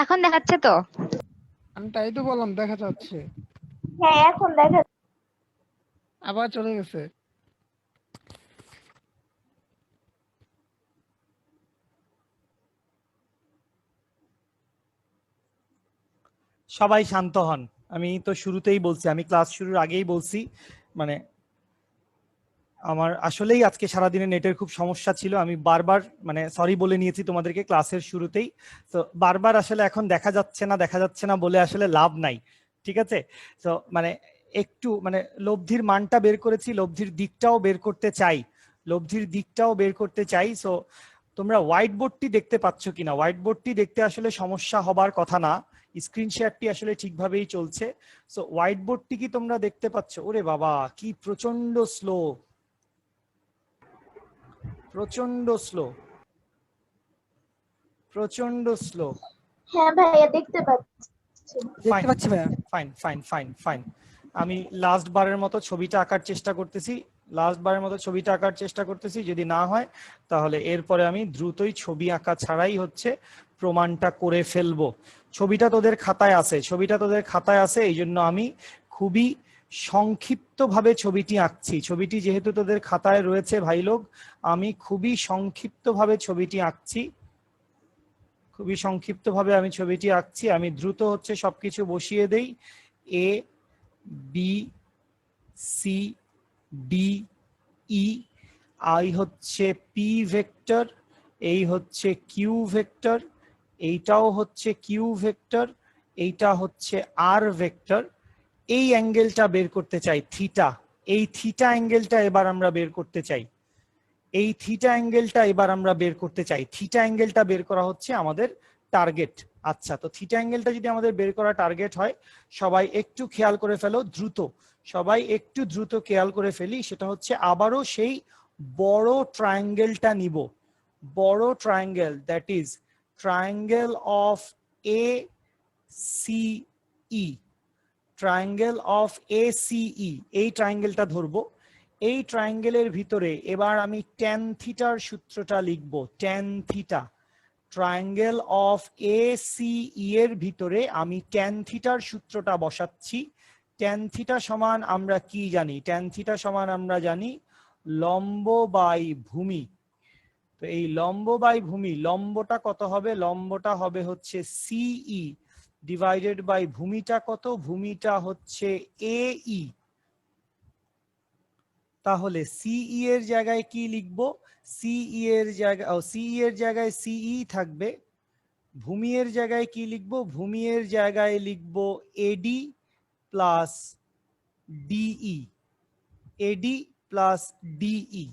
এখন দেখাচ্ছে তো? আমি তাই তো বললাম দেখা যাচ্ছে। হ্যাঁ এখন দেখা আবার চলে গেছে। সবাই শান্ত হন। আমি তো শুরুতেই বলছি, আমি ক্লাস শুরুর আগেই বলছি, মানে আমার আসলেই আজকে সারাদিনে নেটের খুব সমস্যা ছিল। আমি বারবার মানে সরি বলে নিয়েছি তোমাদেরকে ক্লাসের শুরুতেই। তো বারবার আসলে এখন দেখা যাচ্ছে না বলে আসলে লাভ নাই, ঠিক আছে? তো মানে একটু মানে লব্ধির মানটা বের করেছি, লব্ধির দিকটাও বের করতে চাই। সো তোমরা হোয়াইট বোর্ডটি দেখতে পাচ্ছ কিনা? হোয়াইট বোর্ডটি দেখতে আসলে সমস্যা হবার কথা না, স্ক্রিন শেয়ারটি আসলে ঠিকভাবেই চলছে। সো হোয়াইট বোর্ডটি কি তোমরা দেখতে পাচ্ছ? ওরে বাবা, কি প্রচন্ড স্লো, প্রচন্ড স্লো। হ্যাঁ ভাইয়া দেখতে পাচ্ছি। দেখতে পাচ্ছি ভাইয়া। ফাইন। আমি লাস্ট বারের মতো ছবিটা আঁকার চেষ্টা করতেছি, যদি না হয় তাহলে এরপরে আমি দ্রুতই ছবি আঁকা ছাড়াই হচ্ছে প্রমাণটা করে ফেলবো। ছবিটা তোদের খাতায় আছে, এই জন্য আমি খুবই সংক্ষিপ্তভাবে ছবিটি আঁকছি। ছবিটি যেহেতু তোদের খাতায় রয়েছে ভাই লোক, আমি খুবই সংক্ষিপ্তভাবে ছবিটি আঁকছি। আমি দ্রুত হচ্ছে সবকিছু বসিয়ে দেই। A B C D E, I হচ্ছে পি ভেক্টর, এই হচ্ছে কিউ ভেক্টর, এইটাও হচ্ছে কিউ ভেক্টর, এইটা হচ্ছে আর ভেক্টর। এই অ্যাঙ্গেলটা বের করতে চাই, থিটা। এই থিটা অ্যাঙ্গেলটা এবার আমরা বের করতে চাই। থিটা অ্যাঙ্গেলটা বের করা হচ্ছে আমাদের টার্গেট। আচ্ছা, তো থিটা অ্যাঙ্গেলটা যদি আমাদের বের করা টার্গেট হয়, সবাই একটু খেয়াল করে ফেলো, দ্রুত খেয়াল করে ফেলি। সেটা হচ্ছে আবারও সেই বড় ট্রায়াঙ্গেলটা নিব, বড় triangle, that is triangle of A C E, এই ট্রায়াঙ্গেলটা ধরবো। এই ট্রায়াঙ্গেলের ভিতরে এবার আমি ট্যান থিটার সূত্রটা লিখব। Tan theta, triangle of A C E এর ভিতরে আমি ট্যান থিটার সূত্রটা বসাচ্ছি। ট্যান থিটা সমান আমরা কি জানি? ট্যান থিটা সমান আমরা জানি লম্ব বাই ভূমি। তো এই লম্ব বাই ভূমি, লম্বটা কত হবে? লম্বটা হবে হচ্ছে সিই ডিভাইডেড বাই ভূমিটা কত? ভূমিটা হচ্ছে এই। তাহলে সিই এর জায়গায় কি লিখবো? সিই এর জায়গায় সিই থাকবে। ভূমি এর জায়গায় কি লিখবো? ভূমি এর জায়গায় লিখবো AD plus DE, AD plus DE,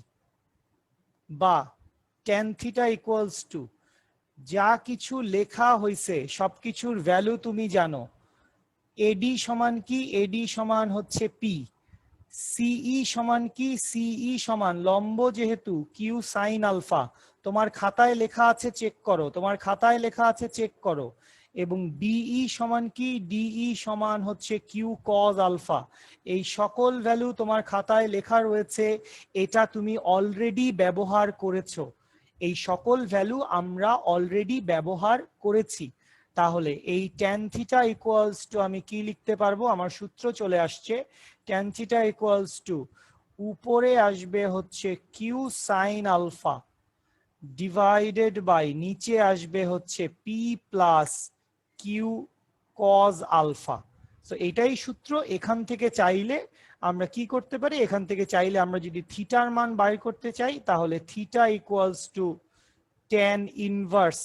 বা tan থিটা ইকুয়ালস টু যা কিছু লেখা হয়েছে সবকিছুর ভ্যালু তুমি জানো। এডি সমান কি? এডি সমান হচ্ছে পি। সিই সমান কি? সিই সমান লম্ব যেহেতু কিউ সাইন আলফা। তোমার খাতায় লেখা আছে, চেক করো, তোমার খাতায় লেখা আছে, চেক করো। এবং ডিই সমান কি? ডিই সমান হচ্ছে কিউ কজ আলফা। এই সকল ভ্যালু তোমার খাতায় লেখা রয়েছে, এটা তুমি অলরেডি ব্যবহার করেছো। এই সকল ভ্যালু আমরা অলরেডি ব্যবহার করেছি। তাহলে এই tan থিটা ইকুয়ালস টু আমি কি লিখতে পারবো? আমার সূত্র চলে আসছে, tan থিটা ইকুয়ালস টু উপরে আসবে হচ্ছে Q sine alpha divided by নিচে আসবে হচ্ছে P plus Q cos alpha. তো এটাই সূত্র। এখান থেকে চাইলে আমরা কি করতে পারি? এখান থেকে চাইলে আমরা যদি থিটার মান বাইর করতে চাই, তাহলে theta equals two tan inverse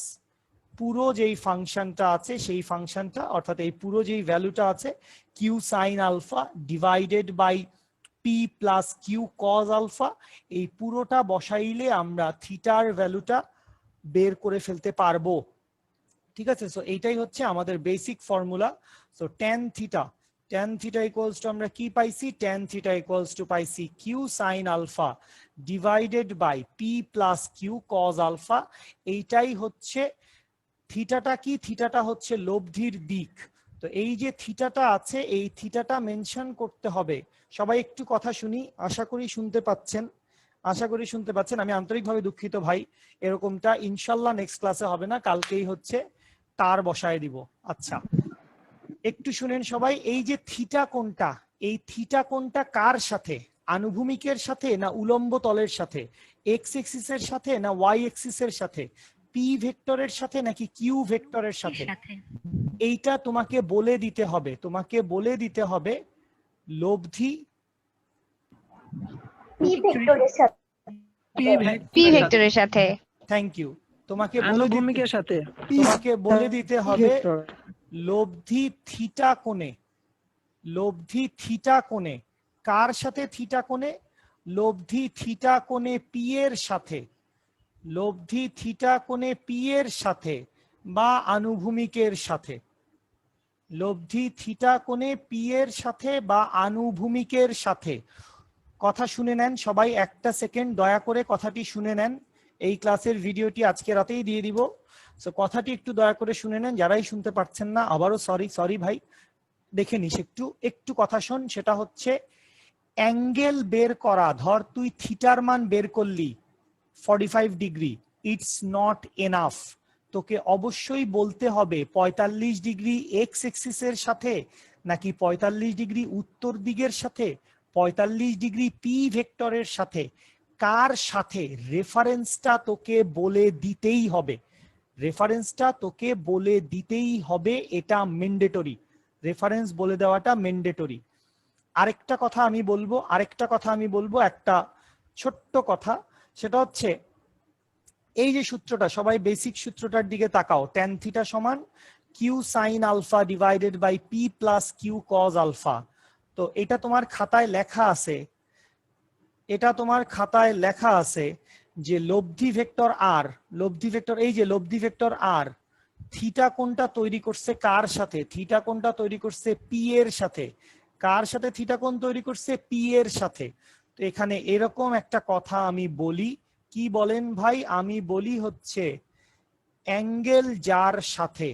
পুরো যেই ফাংশনটা আছে সেই ফাংশনটা, অর্থাৎ এই পুরো যেই ভ্যালুটা আছে Q sine alpha divided by P plus Q cos alpha, এই পুরোটা বসাইলে আমরা থিটার ভ্যালুটা বের করে ফেলতে পারবো। ঠিক আছে, সো এইটাই হচ্ছে আমাদের basic formula. So tan theta equals to আমরা কি পাইছি? tan থিটা ইকুয়ালস টু পাইছি Q sine alpha divided by P plus Q cos alpha. এইটাই হচ্ছে থিটাটা কি? থিটাটা হচ্ছে লব্ধির দিক। তো এই যে থিটাটা আছে, এই থিটাটা মেনশন করতে হবে। সবাই একটু কথা শুনি, আশা করি শুনতে পাচ্ছেন, আশা করি শুনতে পাচ্ছেন। আমি আন্তরিকভাবে দুঃখিত ভাই, এরকমটা ইনশাল্লাহ নেক্সট ক্লাসে হবে না, কালকেই হচ্ছে তার বসায় দিব। আচ্ছা, একটু শুনেন সবাই। এই যে থিটা কোণটা, এই থিটা কোণটা কার সাথে? আনুভূমিকের সাথে না উলম্ব তলের সাথে? এক্স এক্সিসের সাথে না ওয়াই এক্সিসের সাথে? পি ভেক্টরের সাথে নাকি কিউ ভেক্টরের সাথে? এইটা তোমাকে বলে দিতে হবে, তোমাকে বলে দিতে হবে লব্ধি পি ভেক্টরের সাথে। Thank you. তোমাকে আনুভূমিকের সাথে। বলে দিতে হবে ভেক্টর। লব্ধি থিটা কোণে, লব্ধি থিটা কোণে কার সাথে? থিটা কোণে, লব্ধি থিটা কোণে পি এর সাথে, লব্ধি থিটা কোণে পি এর সাথে বা আনুভূমিকের সাথে, লব্ধি থিটা কোণে পি এর সাথে বা আনুভূমিকের সাথে। কথা শুনে নেন সবাই, একটা সেকেন্ড দয়া করে কথাটি শুনে নেন। এই ক্লাসের ভিডিওটি আজকে রাতেই দিয়ে দিব, সো কথাটি একটু দয়া করে শুনে নেন। যারাই শুনতে পারছেন না, আবারও সরি ভাই, দেখে নিস, একটু কথা শোন। সেটা হচ্ছে অ্যাঙ্গেল বের করা। ধর তুই থিটার মান বের করলি 45 ডিগ্রি, ইটস নট এনাফ। তোকে অবশ্যই বলতে হবে 45 ডিগ্রি এক্স এক্সিসের সাথে নাকি 45 ডিগ্রি উত্তর দিকের সাথে, 45 ডিগ্রি পি ভেক্টরের সাথে, কার সাথে? রেফারেন্সটা তোকে বলে দিতেই হবে, রেফারেন্সটা তোকে বলে দিতেই হবে, এটা ম্যান্ডেটরি। রেফারেন্স বলে দেওয়াটা ম্যান্ডেটরি। আরেকটা কথা আমি বলবো, একটা ছোট্ট কথা। সেটা হচ্ছে এই যে সূত্রটা, সবাই বেসিক সূত্রটার দিকে তাকাও। tan থিটা সমান Q sine alpha divided by P plus Q cos alpha. তো এটা তোমার খাতায় লেখা আছে, এটা তোমার খাতায় লেখা আছে যে লব্ধি ভেক্টর আর, লব্ধি ভেক্টর, এই যে লব্ধি ভেক্টর আর, থিটা কোণটা তৈরি করছে কার সাথে? থিটা কোণটা তৈরি করছে পি এর সাথে। কার সাথে থিটা কোণ তৈরি করছে? পি এর সাথে। তো এখানে এরকম একটা কথা আমি বলি, কি বলেন ভাই? আমি বলি হচ্ছে অ্যাঙ্গেল যার সাথে,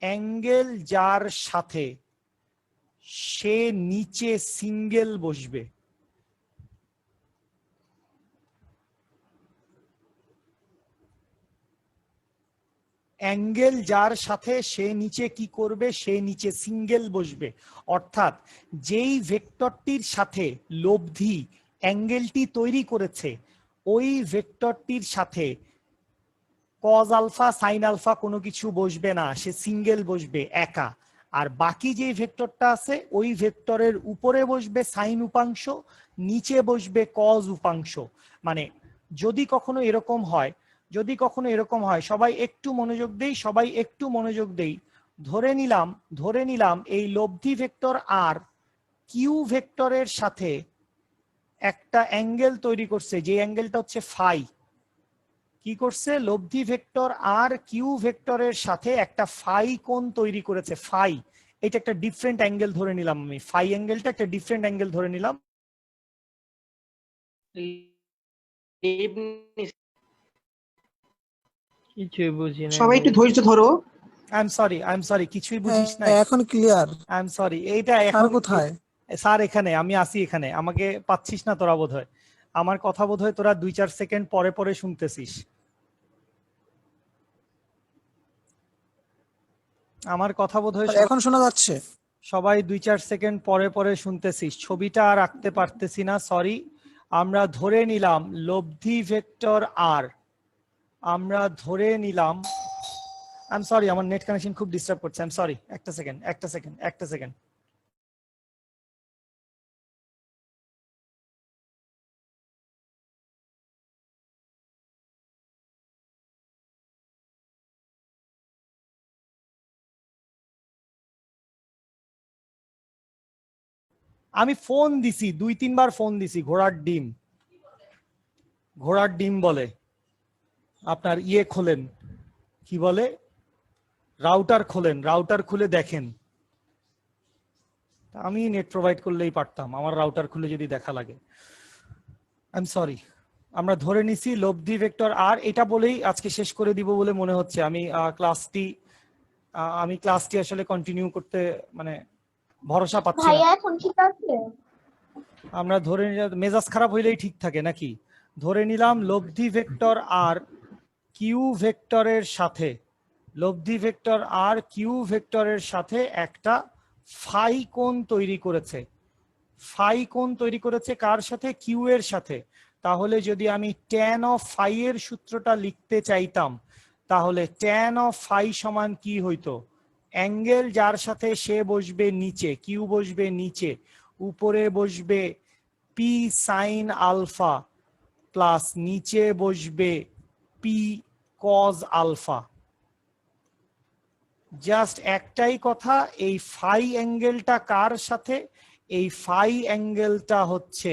অ্যাঙ্গেল যার সাথে সে নিচে সিঙ্গেল বসবে। অ্যাঙ্গেল যার সাথে সে নিচে কি করবে? সে নিচে সিঙ্গেল বসবে। অর্থাৎ যেই ভেক্টরটির সাথে লব্ধি অ্যাঙ্গেলটি তৈরি করেছে, ওই ভেক্টরটির সাথে কজ আলফা সাইন আলফা কোনো কিছু বসবে না, সে সিঙ্গেল বসবে একা। আর বাকি যে ভেক্টরটা আছে, ওই ভেক্টরের উপরে বসবে সাইন উপাংশ, নিচে বসবে কজ উপাংশ। মানে যদি কখনো এরকম হয়, সবাই একটু মনোযোগ দেই, ধরে নিলাম এই লব্ধি ভেক্টর আর কিউ ভেক্টরের সাথে একটা অ্যাঙ্গেল তৈরি করছে, যে অ্যাঙ্গেলটা হচ্ছে ফাই। কি করছে? লব্ধি ভেক্টর আর কিউ ভেক্টরের সাথে একটা ফাই কোণ তৈরি করেছে। ফাই এটা একটা ডিফারেন্ট অ্যাঙ্গেল ধরে নিলাম আমি, ফাই অ্যাঙ্গেলটা একটা ডিফারেন্ট অ্যাঙ্গেল ধরে নিলাম। কিছুই বুঝি না সবাই একটু ধৈর্য ধরো। আই এম সরি কিছুই বুঝিস না। এখন ক্লিয়ার। আই এম সরি, এইটা আর এখন কোথায়? স্যার এখানে, আমি আসি এখানে, আমাকে পাচ্ছিস না তোরা বোধহয়। আমার কথা বোধহয় তোরা 2-4 সেকেন্ড পরে পরে শুনতেছিস। আমার কথা বোধহয় এখন শোনা যাচ্ছে? সবাই 2-4 সেকেন্ড পরে পরে শুনতেছিস। ছবিটা আর আঁকতে পারতেছি না, সরি। আমরা ধরে নিলাম লব্ধি ভেক্টর আর, আমরা ধরে নিলাম, আই এম সরি আমার নেট কানেকশন খুব ডিস্টার্ব করছে, আই এম সরি, একটা সেকেন্ড। আমি ফোন দিছি 2-3 বার ফোন দিছি, ঘোড়ার ডিম বলে। আপনার ইয়ে খোলেন, কি বলে, রাউটার খোলেন, রাউটার খুলে দেখেন। আমি নেট প্রোভাইড করলেই পারতাম, আমার রাউটার খুলে যদি দেখা লাগে। I am sorry. আমরা ধরে নিছি লব্ধি ভেক্টর আর, এটা বলেই আজকে শেষ করে দিব বলে মনে হচ্ছে। আমি ক্লাসটি আসলে কন্টিনিউ করতে মানে ভরসা পাচ্ছি না। এখন ঠিক আছে? আমরা ধরে নিলাম, মেজাজ খারাপ হইলেই ঠিক থাকে নাকি? ধরে নিলাম লব্ধি ভেক্টর আর কিউ ভেক্টরের সাথে, লব্ধি ভেক্টর আর কিউ ভেক্টরের সাথে একটা ফাই কোণ তৈরি করেছে। ফাই কোণ তৈরি করেছে কার সাথে? কিউ এর সাথে। তাহলে যদি আমি tan অফ ফাই এর সূত্রটা লিখতে চাইতাম, তাহলে tan অফ ফাই সমান কি হইতো? অ্যাঙ্গেল যার সাথে সে বসবে নিচে, কিউ বসবে নিচে, উপরে বসবে পি সাইন আলফা প্লাস নিচে বসবে পি কজ আলফা। জাস্ট একটাই কথা, এই ফাই অ্যাঙ্গেলটা কার সাথে? এই ফাই অ্যাঙ্গেলটা হচ্ছে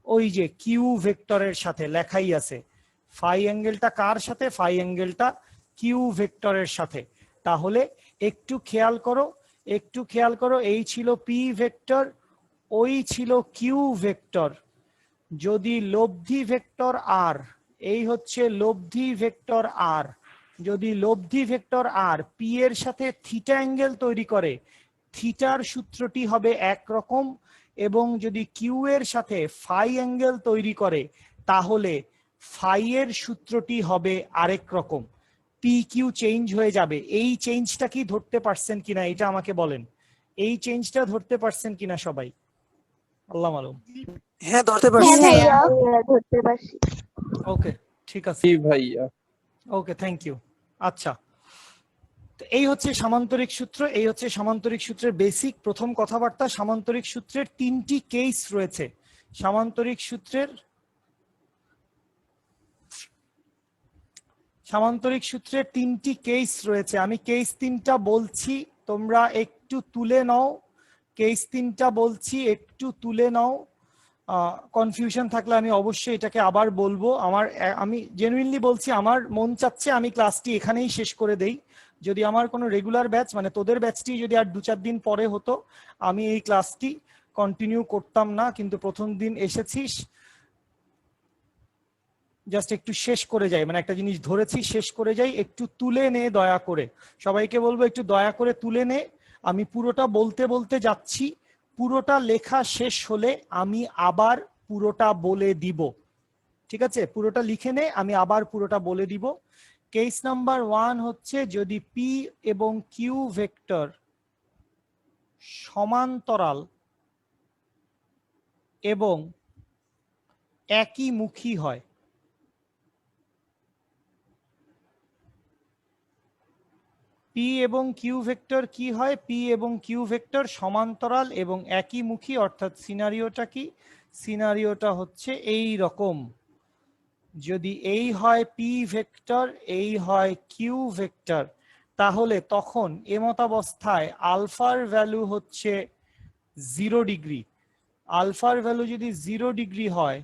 ওই যে কিউ ভেক্টরের সাথে, লেখাই আছে। ফাই অ্যাঙ্গেলটা কার সাথে? ফাই অ্যাঙ্গেলটা কিউ ভেক্টরের সাথে। তাহলে একটু খেয়াল করো, এই ছিল পি ভেক্টর, ওই ছিল কিউ ভেক্টর। যদি লব্ধি ভেক্টর আর, এই হচ্ছে লব্ধি ভেক্টর আর, যদি লব্ধি ভেক্টর আর পি এর সাথে থিটা অ্যাঙ্গেল তৈরি করে, থিটার সূত্রটি হবে একরকম, এবং যদি কিউ এর সাথে ফাই অ্যাঙ্গেল তৈরি করে, তাহলে ফাই এর সূত্রটি হবে আরেক রকম। পি কিউ চেঞ্জ হয়ে যাবে। এই চেঞ্জটা কি ধরতে পারছেন কিনা এটা আমাকে বলেন। এই চেঞ্জটা ধরতে পারছেন কিনা সবাই? আল্লাহ মালুম। হ্যাঁ ধরতে পারছি। ধরতে পারছি। ওকে ঠিক আছে ভাইয়া। Okay thank you. আচ্ছা, তো এই হচ্ছে সামান্তরিক সূত্র, এই হচ্ছে সামান্তরিক সূত্রের বেসিক প্রথম কথাবার্তা। সামান্তরিক সূত্রের 3টি কেস রয়েছে। সামান্তরিক সূত্রের 3টি কেস রয়েছে। আমি কেস 3টা বলছি, তোমরা একটু তুলে নাও। কেস 3টা বলছি, একটু তুলে নাও। কনফিউশন থাকলে আমি অবশ্যই এটাকে আবার বলবো। আমি জেনুইনলি বলছি, আমার মন চাচ্ছে আমি ক্লাসটি এখানেই শেষ করে দেই। যদি আমার কোনো রেগুলার ব্যাচ, মানে তোদের ব্যাচটি যদি আর 2-4 দিন পরে হতো, আমি এই ক্লাসটি কন্টিনিউ করতাম না, কিন্তু প্রথম দিন এসেছিস, জাস্ট একটু শেষ করে যাই, মানে একটা জিনিস ধরেছি শেষ করে যাই। একটু তুলে নে দয়া করে, সবাইকে বলবো একটু দয়া করে তুলে নে। আমি পুরোটা বলতে বলতে যাচ্ছি, পুরোটা লেখা শেষ হলে আমি আবার পুরোটা বলে দিব, ঠিক আছে? পুরোটা লিখে নে, আমি আবার পুরোটা বলে দিব। কেস নাম্বার 1 হচ্ছে, যদি পি এবং কিউ ভেক্টর সমান্তরাল এবং একই মুখী হয়, পি এবং কিউ ভেক্টর কি হয়? পি এবং কিউ ভেক্টর সমান্তরাল এবং একই মুখী, অর্থাৎ সিনারিওটা কি? সিনারিওটা হচ্ছে এই রকম। যদি এই হয় পি ভেক্টর, এই হয় কিউ ভেক্টর, তাহলে তখন এমতাবস্থায় আলফার ভ্যালু হচ্ছে 0 ডিগ্রি। আলফার ভ্যালু যদি 0 ডিগ্রি হয়,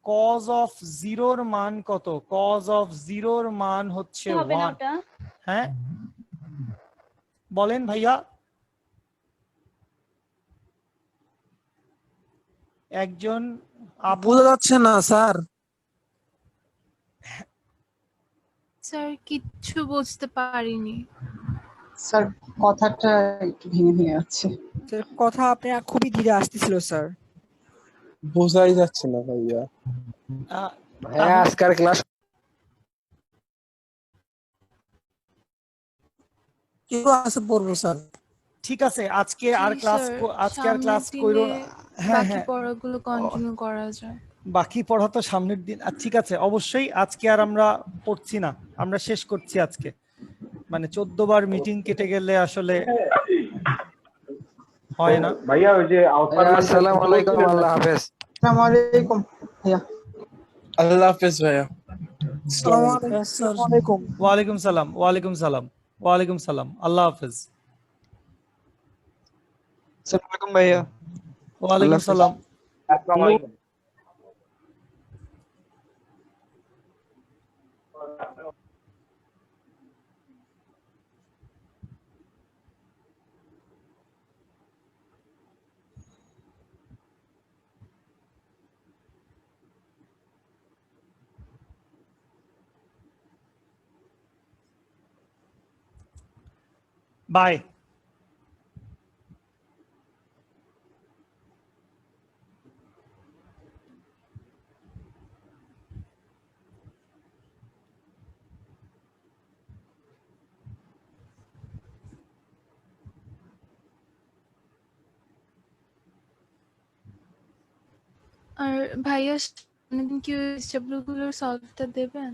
কজ অফ জিরোর মান কত? কজ অফ জিরোর মান হচ্ছে 1। হ্যাঁ বলেন ভাইয়া। একজন আপু বোঝা যাচ্ছে না স্যার। স্যার কিচ্ছু বুঝতে পারিনি। স্যার কথাটা একটু ভেঙে ভেঙে যাচ্ছে। স্যার কথা আপনার খুবই ধীরে আসতেছিল স্যার। বোঝাই যাচ্ছে না ভাইয়া। আহ, ভাইয়া তাহলে- আজকের ক্লাস কেউ আছে পড়বো স্যার। ঠিক আছে, আজকে আর জি ক্লাস স্যার, আজকে আর সামনের ক্লাস কইরো দিনে না। হ্যাঁ বাকি হ্যাঁ, পড়াগুলো কন্টিনিউ করা যায়। বাকি পড়া তো সামনের দিন। ঠিক আছে, অবশ্যই আজকে আর আমরা পড়ছি না, আমরা শেষ করছি আজকে। মানে 14 বার মিটিং কেটে গেলে আসলে হয় না। ভাইয়া ওই যে আসসালামু আলাইকুম, আল্লাহ হাফেজ। আসসালামু আলাইকুম ভাইয়া। আল্লাহ হাফেজ ভাইয়া। আসসালামু আলাইকুম। ওয়ালাইকুম সালাম, ওয়ালাইকুম সালাম, ওয়ালাইকুম সালাম, আল্লাহ হাফেজ। আসসালামু আলাইকুম ভাইয়া। ওয়ালাইকুম সালাম। আসসালামু আলাইকুম। বাই। আর ভাইয়া সামনের কি এসডব্লিউ গুলোর সলভটা দেবেন?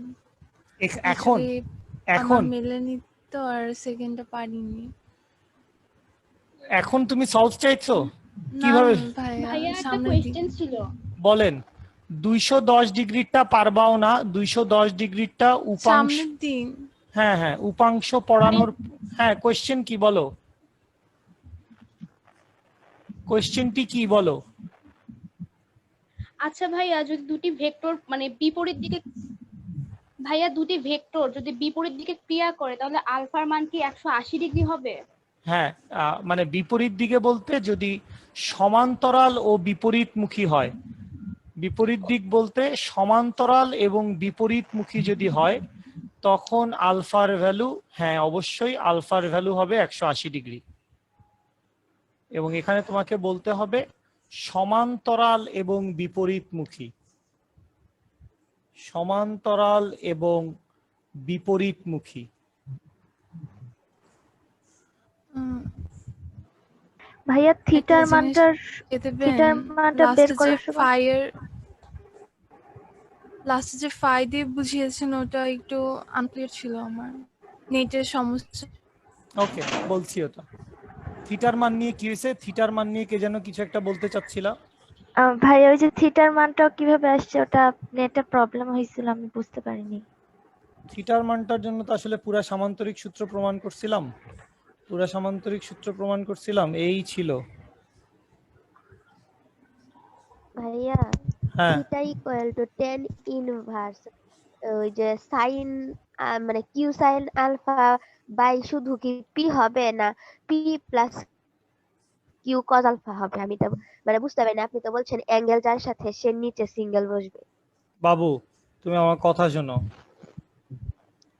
এখন Actually, এখন আমার মেলেনি তো, আর সেকেন্ডটা পারিনি। এখন তুমি সলভ চাইছো না কিভাবে? ভাইয়া সামনের দিন ছিল। বলেন। 210 ডিগ্রিটা পারবাও না? 210 ডিগ্রিটা উপাংশ। সামনের দিন হ্যাঁ হ্যাঁ, উপাংশ পড়ানোর। হ্যাঁ, কোশ্চেন কি বলো? কোশ্চেনটি কি বলো? আচ্ছা ভাইয়া, যদি দুটি ভেক্টর মানে বিপরীত দিকে দুটি ভেক্টর যদি বিপরীত দিকে ক্রিয়া করে তাহলে আলফার মান কি 180 ডিগ্রি হবে? হ্যাঁ, মানে বিপরীত দিকে বলতে যদি সমান্তরাল ও বিপরীতমুখী হয়। বিপরীত দিক বলতে সমান্তরাল এবং বিপরীতমুখী যদি হয় তখন আলফার ভ্যালু, হ্যাঁ অবশ্যই আলফার ভ্যালু হবে 180 ডিগ্রি। এবং এখানে তোমাকে বলতে হবে সমান্তরাল এবং বিপরীতমুখী। সমান্তরাল এবং বিপরীতমুখী। ভাইয়া থিটার একটা জিনিস মানটার এ দেবেন, থিটার মানটা বের লাস্টে যে করার সময় ফাইয়ের লাস্টে যে ফাই দিয়ে বুঝিয়েছেন ওটা একটু আনক্লিয়ার ছিল আমার, নেটের সমস্যা। ওকে, বলছি ওটা। থিটার মান নিয়ে কি হয়েছে? থিটার মান নিয়ে কে যেন কিছু একটা বলতে চাচ্ছিল। ভাইয়া ওই যে থিটার মানটাও কিভাবে আসছে ওটা নেটে প্রবলেম হয়েছিল, আমি বুঝতে পারিনি। থিটার মানটার জন্য তো আসলে পুরা সামান্তরিক সূত্র প্রমাণ করছিলাম। পুরা সামান্তরিক সূত্র প্রমাণ করছিলাম, এই ছিল। ভাইয়া হ্যাঁ, theta equal to tan inverse ওই যে সাইন মানে কিউ সাইন আলফা বাই শুধু কি পি হবে না P plus Q cos alpha হবে? আমি তো মানে বুঝতে পারি না। আপনি তো বলছেন অ্যাঙ্গেল যার সাথে সে নিচে সিঙ্গেল বসবে। বাবু তুমি আমার কথা শোনো,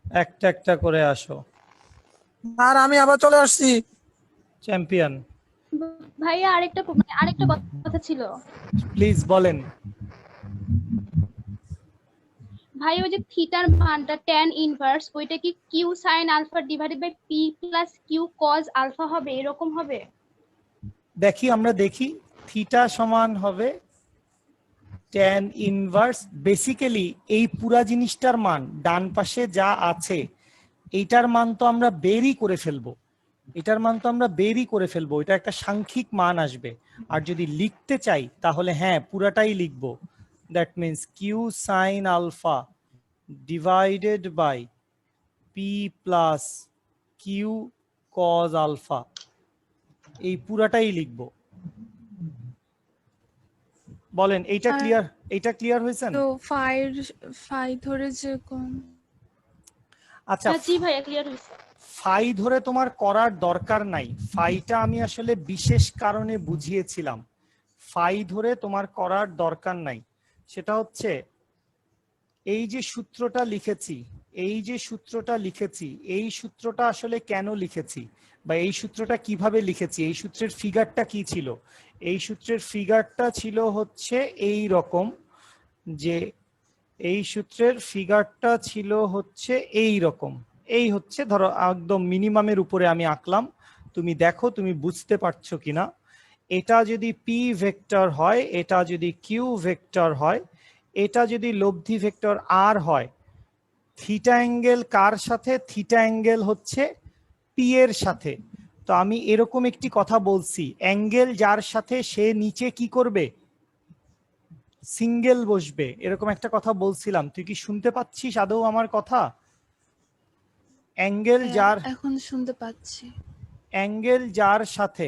একটা একটা করে আসো। আর আমি আবার চলে আসছি। চ্যাম্পিয়ন ভাইয়া আরেকটা কথা ছিল। প্লিজ বলেন। ভাইয়া ওই যে থিটার মানটা tan ইনভার্স, ওইটা কি Q sine alpha divided by P plus Q cos alpha হবে, এরকম হবে? দেখি, আমরা দেখি। থিটা সমান হবে tan ইনভার্স। বেসিক্যালি এই পুরা জিনিসটার মান ডান পাশে যা আছে এইটার মান তো আমরা বেরই করে ফেলবো। এটার মান তো আমরা বেরই করে ফেলবো, এটা একটা সাংখ্যিক মান আসবে। আর যদি লিখতে চাই তাহলে হ্যাঁ পুরাটাই লিখবো। That means Q sine alpha divided by P plus Q cos alpha, এই পুরাটাই লিখবো। বলেন এইটা আর- ক্লিয়ার, এইটা ক্লিয়ার হয়েছেন? তো ফাই ধরে যে কোন আচ্ছা, জি ভাইয়া ক্লিয়ার হয়েছে। ফাই ধরে তোমার করার দরকার নাই, ফাইটা আমি আসলে বিশেষ কারণে বুঝিয়েছিলাম। ফাই ধরে তোমার করার দরকার নাই। সেটা হচ্ছে এই যে সূত্রটা লিখেছি, এই যে সূত্রটা লিখেছি, এই সূত্রটা আসলে কেন লিখেছি বা এই সূত্রটা কিভাবে লিখেছি, এই সূত্রের ফিগারটা কি ছিল? এই সূত্রের ফিগারটা ছিল হচ্ছে এই রকম, যে এই সূত্রের ফিগারটা ছিল হচ্ছে এই রকম। এই হচ্ছে ধরো একদম মিনিমামের উপরে আমি আঁকলাম, তুমি দেখো তুমি বুঝতে পারছো কিনা। এটা যদি পি ভেক্টর হয়, এটা যদি কিউ ভেক্টর হয়, এটা যদি লব্ধি ভেক্টর আর হয়, থিটা অ্যাঙ্গেল কার সাথে? থিটা অ্যাঙ্গেল হচ্ছে পি এর সাথে। তো আমি এরকম একটি কথা বলছি, অ্যাঙ্গেল যার সাথে সে নিচে কি করবে? সিঙ্গেল বসবে, এরকম একটা কথা বলছিলাম। তুই কি শুনতে পাচ্ছিস আদৌ আমার কথা? অ্যাঙ্গেল যার, এখন শুনতে পাচ্ছি। অ্যাঙ্গেল যার সাথে,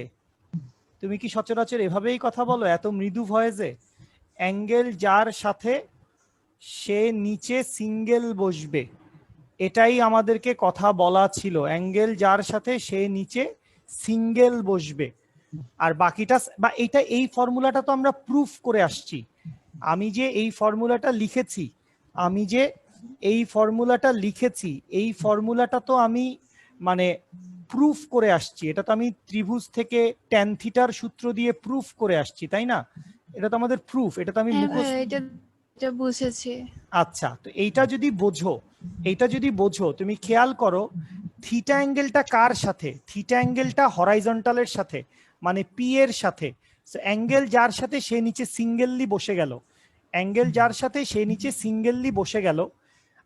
তুমি কি সচরাচর এভাবেই কথা বলো এত মৃদু ভয়েসে? অ্যাঙ্গেল যার সাথে সে নিচে সিঙ্গেল বসবে, এটাই আমাদেরকে কথা বলা ছিল। অ্যাঙ্গেল যার সাথে সে নিচে সিঙ্গেল বসবে। আর বাকিটা বা এটা, এই ফর্মুলাটা তো আমরা প্রুফ করে আসছি। আমি যে এই ফর্মুলাটা লিখেছি, আমি যে এই ফর্মুলাটা লিখেছি, এই ফর্মুলাটা তো আমি মানে প্রুফ করে আসছি। এটা তো আমি ত্রিভুজ থেকে ট্যান থিটার সূত্র দিয়ে প্রুফ করে আসছি, তাই না? এটা তো আমাদের প্রুফ, এটা তো আমি হ্যাঁ মুখস্থ। ভাইয়া, এটা বুঝেছি। আচ্ছা, তো এইটা যদি বোঝো, এইটা যদি বোঝো, তুমি খেয়াল করো থিটা অ্যাঙ্গেলটা কার সাথে? থিটা অ্যাঙ্গেলটা হরাইজন্টালের সাথে, মানে পি এর সাথে। অ্যাঙ্গেল যার সাথে সে নিচে সিঙ্গেললি বসে গেল, অ্যাঙ্গেল যার সাথে সে নিচে সিঙ্গেললি বসে গেল।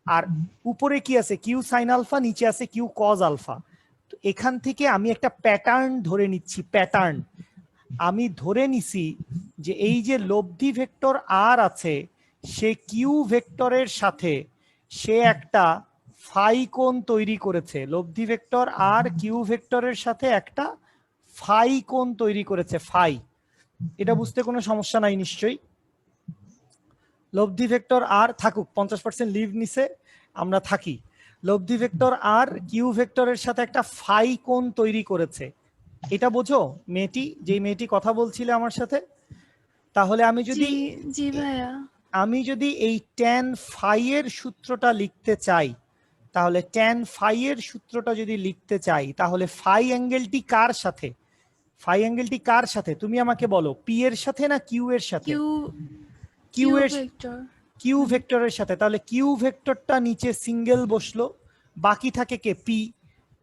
আর উপরে কি আছে? কিউ সাইন আলফা, নিচে আছে কিউ কজ আলফা। তো এখান থেকে আমি একটা প্যাটার্ন ধরে নিচ্ছি, প্যাটার্ন আমি ধরে নিছি যে এই যে লব্ধি ভেক্টর আর আছে, সে কিউ ভেক্টরের সাথে সে একটা ফাই কোণ তৈরি করেছে। লব্ধি ভেক্টর আর কিউ ভেক্টরের সাথে একটা ফাই কোণ তৈরি করেছে, ফাই। এটা বুঝতে কোনো সমস্যা নাই নিশ্চয়ই? লব্ধি ভেক্টর আর থাকুক, 50% লিভ নিছে, আমরা থাকি। লব্ধি ভেক্টর আর কিউ ভেক্টরের সাথে একটা ফাই কোণ তৈরি করেছে, এটা বোঝো মেয়েটি, যে মেয়েটি কথা বলছিলে আমার সাথে? তাহলে আমি যদি জি ভাইয়া। আমি যদি এই ট্যান ফাই এর সূত্রটা লিখতে চাই, তাহলে ট্যান ফাই এর সূত্রটা যদি লিখতে চাই, তাহলে ফাই অ্যাঙ্গেলটি কার সাথে? ফাই অ্যাঙ্গেলটি কার সাথে তুমি আমাকে বলো, পি এর সাথে না কিউ এর সাথে? কিউ এর, কিউ ভেক্টরের সাথে। তাহলে কিউ ভেক্টরটা নিচে সিঙ্গেল বসলো, বাকি থাকে কে? পি।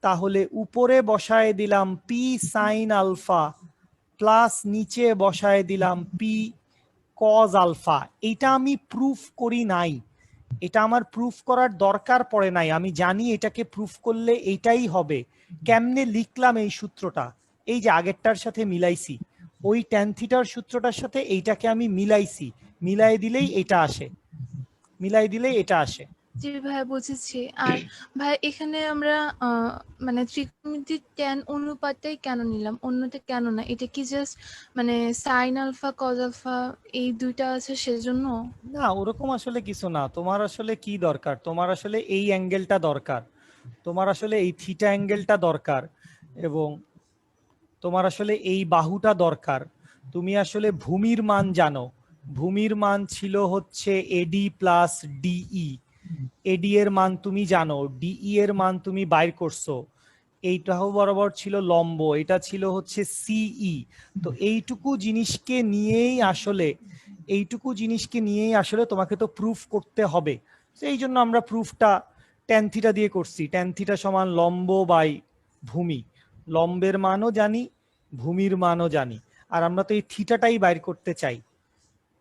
তাহলে উপরে বসায় দিলাম পি সাইন আলফা প্লাস নিচে বসায় দিলাম পি কজ আলফা। এটা আমি প্রুফ করি নাই, এটা আমার প্রুফ করার দরকার পড়ে নাই, আমি জানি এটাকে প্রুফ করলে এইটাই হবে। কেমনে লিখলাম এই সূত্রটা? এই যে আগেরটার সাথে মিলাইছি, ওই ট্যান থিটার সূত্রটার সাথে এইটাকে আমি মিলাইছি, মিলাই দিলেই এটা আসে, মিলাই দিলেই এটা আসে। জি ভাই বুঝেছি। আর ভাই এখানে আমরা মানে ত্রিকোণমিতির ট্যান অনুপাতটাই কেন নিলাম, অন্যটা কেন না? এটা কি জাস্ট মানে সাইন আলফা কজ আলফা এই দুইটা আছে সেজন্য? না, ওরকম আসলে কিছু না। তোমার আসলে কি দরকার? তোমার আসলে এই অ্যাঙ্গেলটা দরকার, তোমার আসলে এই থিটা অ্যাঙ্গেলটা দরকার, এবং তোমার আসলে এই বাহুটা দরকার। তুমি আসলে ভূমির মান জানো, ভূমির মান ছিল হচ্ছে এডি প্লাস ডিই। এডি এর মান তুমি জানো, ডিই এর মান তুমি বাইর করছো। এইটাও বরাবর ছিল লম্ব, এটা ছিল হচ্ছে সিই। তো এইটুকু জিনিসকে নিয়েই আসলে, এইটুকু জিনিসকে নিয়েই আসলে তোমাকে তো প্রুফ করতে হবে। এই জন্য আমরা প্রুফটা ট্যান থিটা দিয়ে করছি। ট্যান থিটা সমান লম্ব বাই ভূমি, লম্বের মানও জানি, ভূমির মানও জানি। আর আমরা তো এই থিটাটাই বাইর করতে চাই,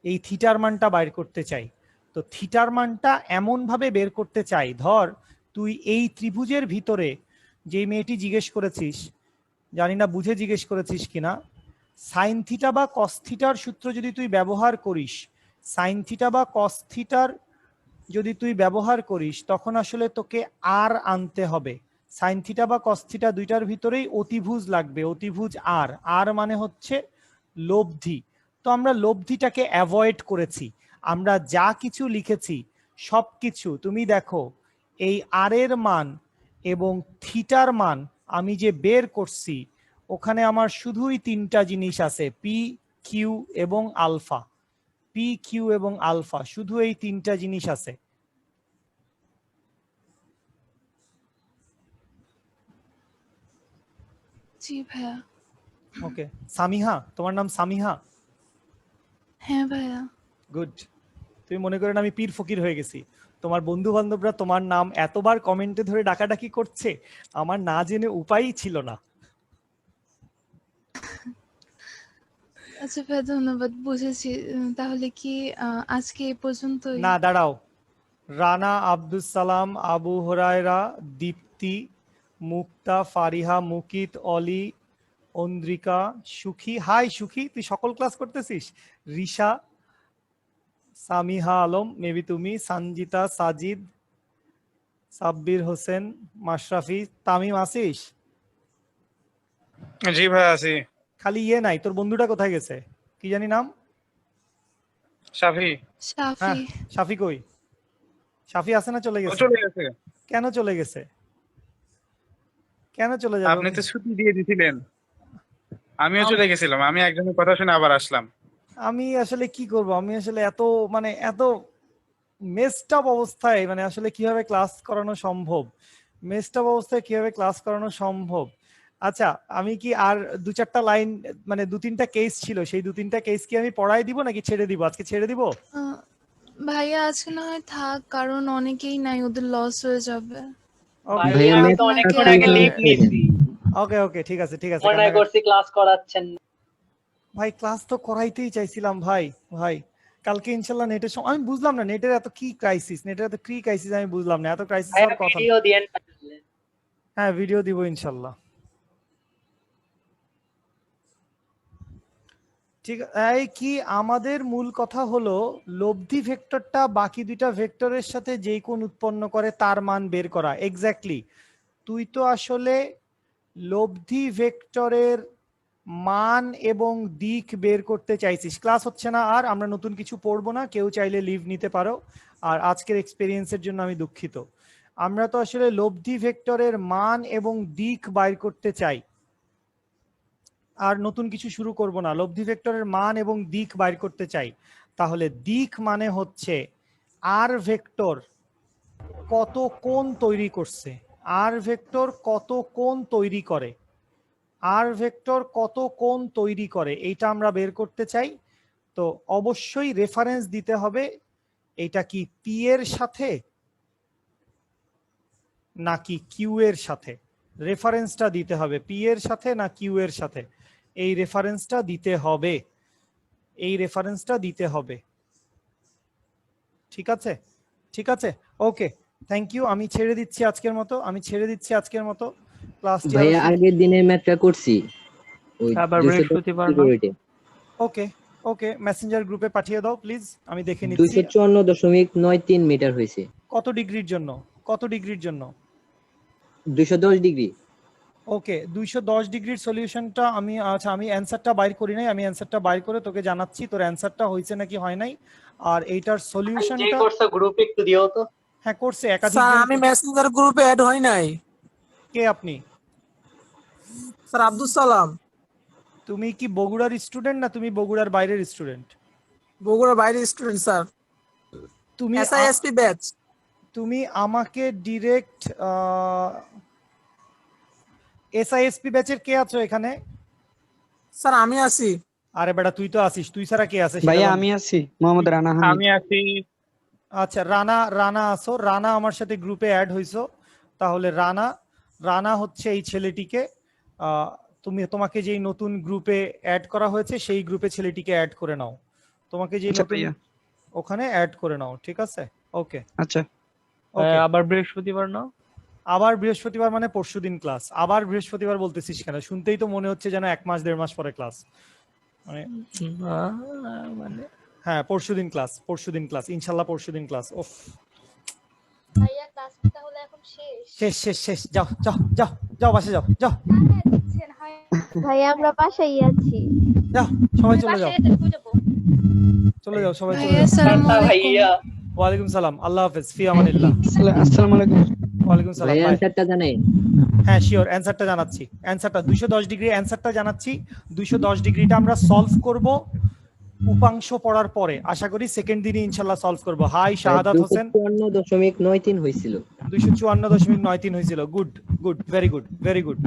এই থিটার মানটা বাইর করতে চাই। তো থিটার মানটা এমন ভাবে বের করতে চাই, ধর তুই এই ত্রিভুজের ভিতরে, যে মেয়েটি জিজ্ঞেস করেছিস, জানি না বুঝে জিজ্ঞেস করেছিস কিনা, সাইন থিটা বা কস থিটার সূত্র যদি তুই ব্যবহার করিস, সাইন থিটা বা কস থিটার যদি তুই ব্যবহার করিস, তখন আসলে তোকে আর আনতে হবে। সাইন থিটা বা কস থিটা দুইটার ভিতরেই অতিভুজ লাগবে, অতিভুজ আর। আর মানে হচ্ছে লব্ধি। তো আমরা লব্ধিটাকে অ্যাভয়েড করেছি। আমরা যা কিছু লিখেছি সবকিছু তুমি দেখো, এই আর এর মান এবং থিটার মান আমি যে বের করছি, ওখানে আমার শুধুই তিনটা জিনিস আছে, পি, কিউ এবং আলফা। পি, কিউ এবং আলফা, শুধু এই তিনটা জিনিস আছে। জি ভাইয়া। ওকে, সামিহা, তোমার নাম সামিহা? হ্যাঁ ভাইয়া। গুড। তুমি মনে করেন আমি পীর ফকির হয়ে গেছি, তোমার বন্ধু বান্ধবরা তোমার নাম এতবার কমেন্টে ধরে ডাকাডাকি করছে, আমার না জেনে উপায়ই ছিল না। আচ্ছা ভাইয়া, ধন্যবাদ, বুঝেছি। তাহলে কি আজকে এই পর্যন্তই? না, দাঁড়াও। রানা, আব্দুস সালাম, আবু হুরায়রা, দীপ্তি, মুক্তা, ফারিহা, মুকিত, অলি, অন্দ্রিকা, সুখী। হাই সুখী, তুই সকল ক্লাস করতেছিস? রিশা, সামিহা আলম, মেবি তুমি, সঞ্জিতা, সাজিদ, সাব্বির হোসেন, মাশরাফি, তামিম, আসিস? জি ভাই আছি। খালি ইয়ে নাই, তোর বন্ধুটা কোথায় গেছে, কি জানি নাম? শাফি। সাফি। হ্যাঁ, শাফি কই? শাফি আছে না চলে গেছে? চলে গেছে। কেন চলে গেছে? কেন চলে যাবে? আপনি তো ছুটি দিয়ে দিয়েছিলেন, আমিও চলে গেছিলাম। আমি একজনের কথা শুনে আবার আসলাম। আমি আসলে কি করব, আমি আসলে এত মেসড আপ অবস্থায়, মানে আসলে কিভাবে ক্লাস করানো সম্ভব, মেসড আপ অবস্থায় কিভাবে ক্লাস করানো সম্ভব। আচ্ছা, আমি কি আর দু চারটা লাইন, মানে দু তিনটা কেস ছিল, সেই দু তিনটা কেস কি আমি পড়াই দিব নাকি ছেড়ে দিব? আজকে ছেড়ে দিব? ভাইয়া আজকে না হয় থাক, কারণ অনেকেই নাই, ওদের লস হয়ে যাবে। ভাই আমি তো অনেকক্ষণ আগে লিভ নিয়েছি, ওকে ওকে, ঠিক আছে ঠিক আছে। মনে করছি ক্লাস করাচ্ছেন না। ভাই ক্লাস তো করাইতেই চাইছিলাম ভাই। ভাই কালকে ইনশাল্লাহ নেটের সময়, আমি বুঝলাম না নেটের এত কি ক্রাইসিস, নেটের এত কি ক্রাইসিস আমি বুঝলাম না, এত ক্রাইসিস হওয়ার কথা। ভিডিও দিয়েন। হ্যাঁ, ভিডিও দিব ইনশাল্লাহ। ঠিক, এই কি আমাদের মূল কথা হলো লব্ধি ভেক্টরটা বাকি দুইটা ভেক্টরের সাথে যেই কোণ উৎপন্ন করে তার মান বের করা। এক্স্যাক্টলি, তুই তো আসলে লব্ধি ভেক্টরের মান এবং দিক বের করতে চাইছিস। ক্লাস হচ্ছে না আর, আমরা নতুন কিছু পড়বো না, কেউ চাইলে লিভ নিতে পারো। আর আজকের এক্সপেরিয়েন্সের জন্য আমি দুঃখিত। আমরা তো আসলে লব্ধি ভেক্টরের মান এবং দিক বাইর করতে চাই, আর নতুন কিছু শুরু করব না, লব্ধি ভেক্টরের মান এবং দিক বাইর করতে চাই। তাহলে দিক মানে হচ্ছে আর ভেক্টর কত কোণ তৈরি করছে, আর ভেক্টর কত কোণ তৈরি করে, আর ভেক্টর কত কোণ তৈরি করে, এইটা আমরা বের করতে চাই। তো অবশ্যই রেফারেন্স দিতে হবে, এটা কি পি এর সাথে নাকি কিউ এর সাথে, রেফারেন্সটা দিতে হবে, পি এর সাথে না কিউ এর সাথে, এই রেফারেন্সটা দিতে হবে, এই রেফারেন্সটা দিতে হবে। ঠিক আছে, ঠিক আছে, ওকে, থ্যাংক ইউ। আমি ছেড়ে দিচ্ছি আজকের মতো, আমি ছেড়ে দিচ্ছি আজকের মতো ক্লাসটি। ভাইয়া আগের দিনের ম্যাথটা করছি, ওই আবার বৃহস্পতিবার না? ওকে ওকে, মেসেঞ্জার গ্রুপে পাঠিয়ে দাও প্লিজ, আমি দেখে নিচ্ছি। 254.93 মিটার হয়েছে। কত ডিগ্রির জন্য? কত ডিগ্রির জন্য? 210 ডিগ্রি। ওকে, 210 ডিগ্রির সলিউশনটা আমি, আচ্ছা আমি অ্যানসারটা বাইর করি নাই, আমি অ্যানসারটা বাইর করে তোকে জানাচ্ছি তোর অ্যানসারটা হয়েছে নাকি হয় নাই। আর এইটার যে সলিউশনটা কোর্সে গ্রুপ একটু দিও তো। হ্যাঁ করছে একাধিক স্যার জন। আমি মেসেঞ্জার গ্রুপে অ্যাড হই নাই। কে আপনি? স্যার আব্দুল সালাম। তুমি কি বগুড়ার স্টুডেন্ট না তুমি বগুড়ার বাইরের স্টুডেন্ট? বগুড়া বাইরের স্টুডেন্ট স্যার, তুমি এসআইএসপি ব্যাচ। তুমি আমাকে ডিরেক্ট এসআইএসপি ব্যাচের কে আছো এখানে? স্যার আমি আছি। আরে বেটা তুই তো আসিস, তুই ছাড়া কে আছে? ভাইয়া আমি আছি, মোহাম্মদ রানা হামিদ। আমি আছি। আচ্ছা রানা, রানা আসো, রানা আমার সাথে গ্রুপে অ্যাড হইছো। তাহলে রানা, রানা হচ্ছে এই ছেলেটিকে, তুমি তোমাকে যেই নতুন গ্রুপে অ্যাড করা হয়েছে সেই গ্রুপে ছেলেটিকে অ্যাড করে নাও, তোমাকে যেই নতুন ওখানে অ্যাড করে নাও, ঠিক আছে? ওকে আচ্ছা, আবার বৃহস্পতিবার না? আবার বৃহস্পতিবার মানে পরশুদিন ক্লাস। আবার বৃহস্পতিবার বলতেছিস কেন? শুনতেই তো মনে হচ্ছে যেন 1 মাস 1.5 মাস পরে ক্লাস। মানে হ্যাঁ পরশুদিন ক্লাস, পরশুদিন ক্লাস, ইনশাল্লাহ পরশুদিন ক্লাস। ওফ ভাইয়া ক্লাস কি তাহলে এখন শেষ? শেষ শেষ শেষ, যাও যাও যাও যাও, বাসে যাও যাও। দিচ্ছেন হয় ভাইয়া আমরা বাসায় আছি। যাও সবাই চলে যাও, বাসায় যেতে যাবো। চলে যাও সবাই চলে ভাইয়া যাও। আসসালামু টাটা আলাইকুম। ভাইয়া। ওয়ালাইকুম সালাম, আল্লাহ হাফেজ, ফি আমানিল্লাহ। আসসালামু আলাইকুম। ওয়ালাইকুম সালাম, ভাইয়া বাই। অ্যান্সারটা জানে? হ্যাঁ শিওর, অ্যানসারটা জানাচ্ছি। অ্যানসারটা 210 ডিগ্রি অ্যানসারটা জানাচ্ছি। 210 ডিগ্রিটা আমরা সলভ করব উপাংশ পড়ার পরে, আশা করি সেকেন্ড দিনই ইনশাআল্লাহ সলভ করব। হাই শাহাদাত হোসেন, 254.93 হয়েছিল। 254.93 হয়েছিল। Good good, very good very good.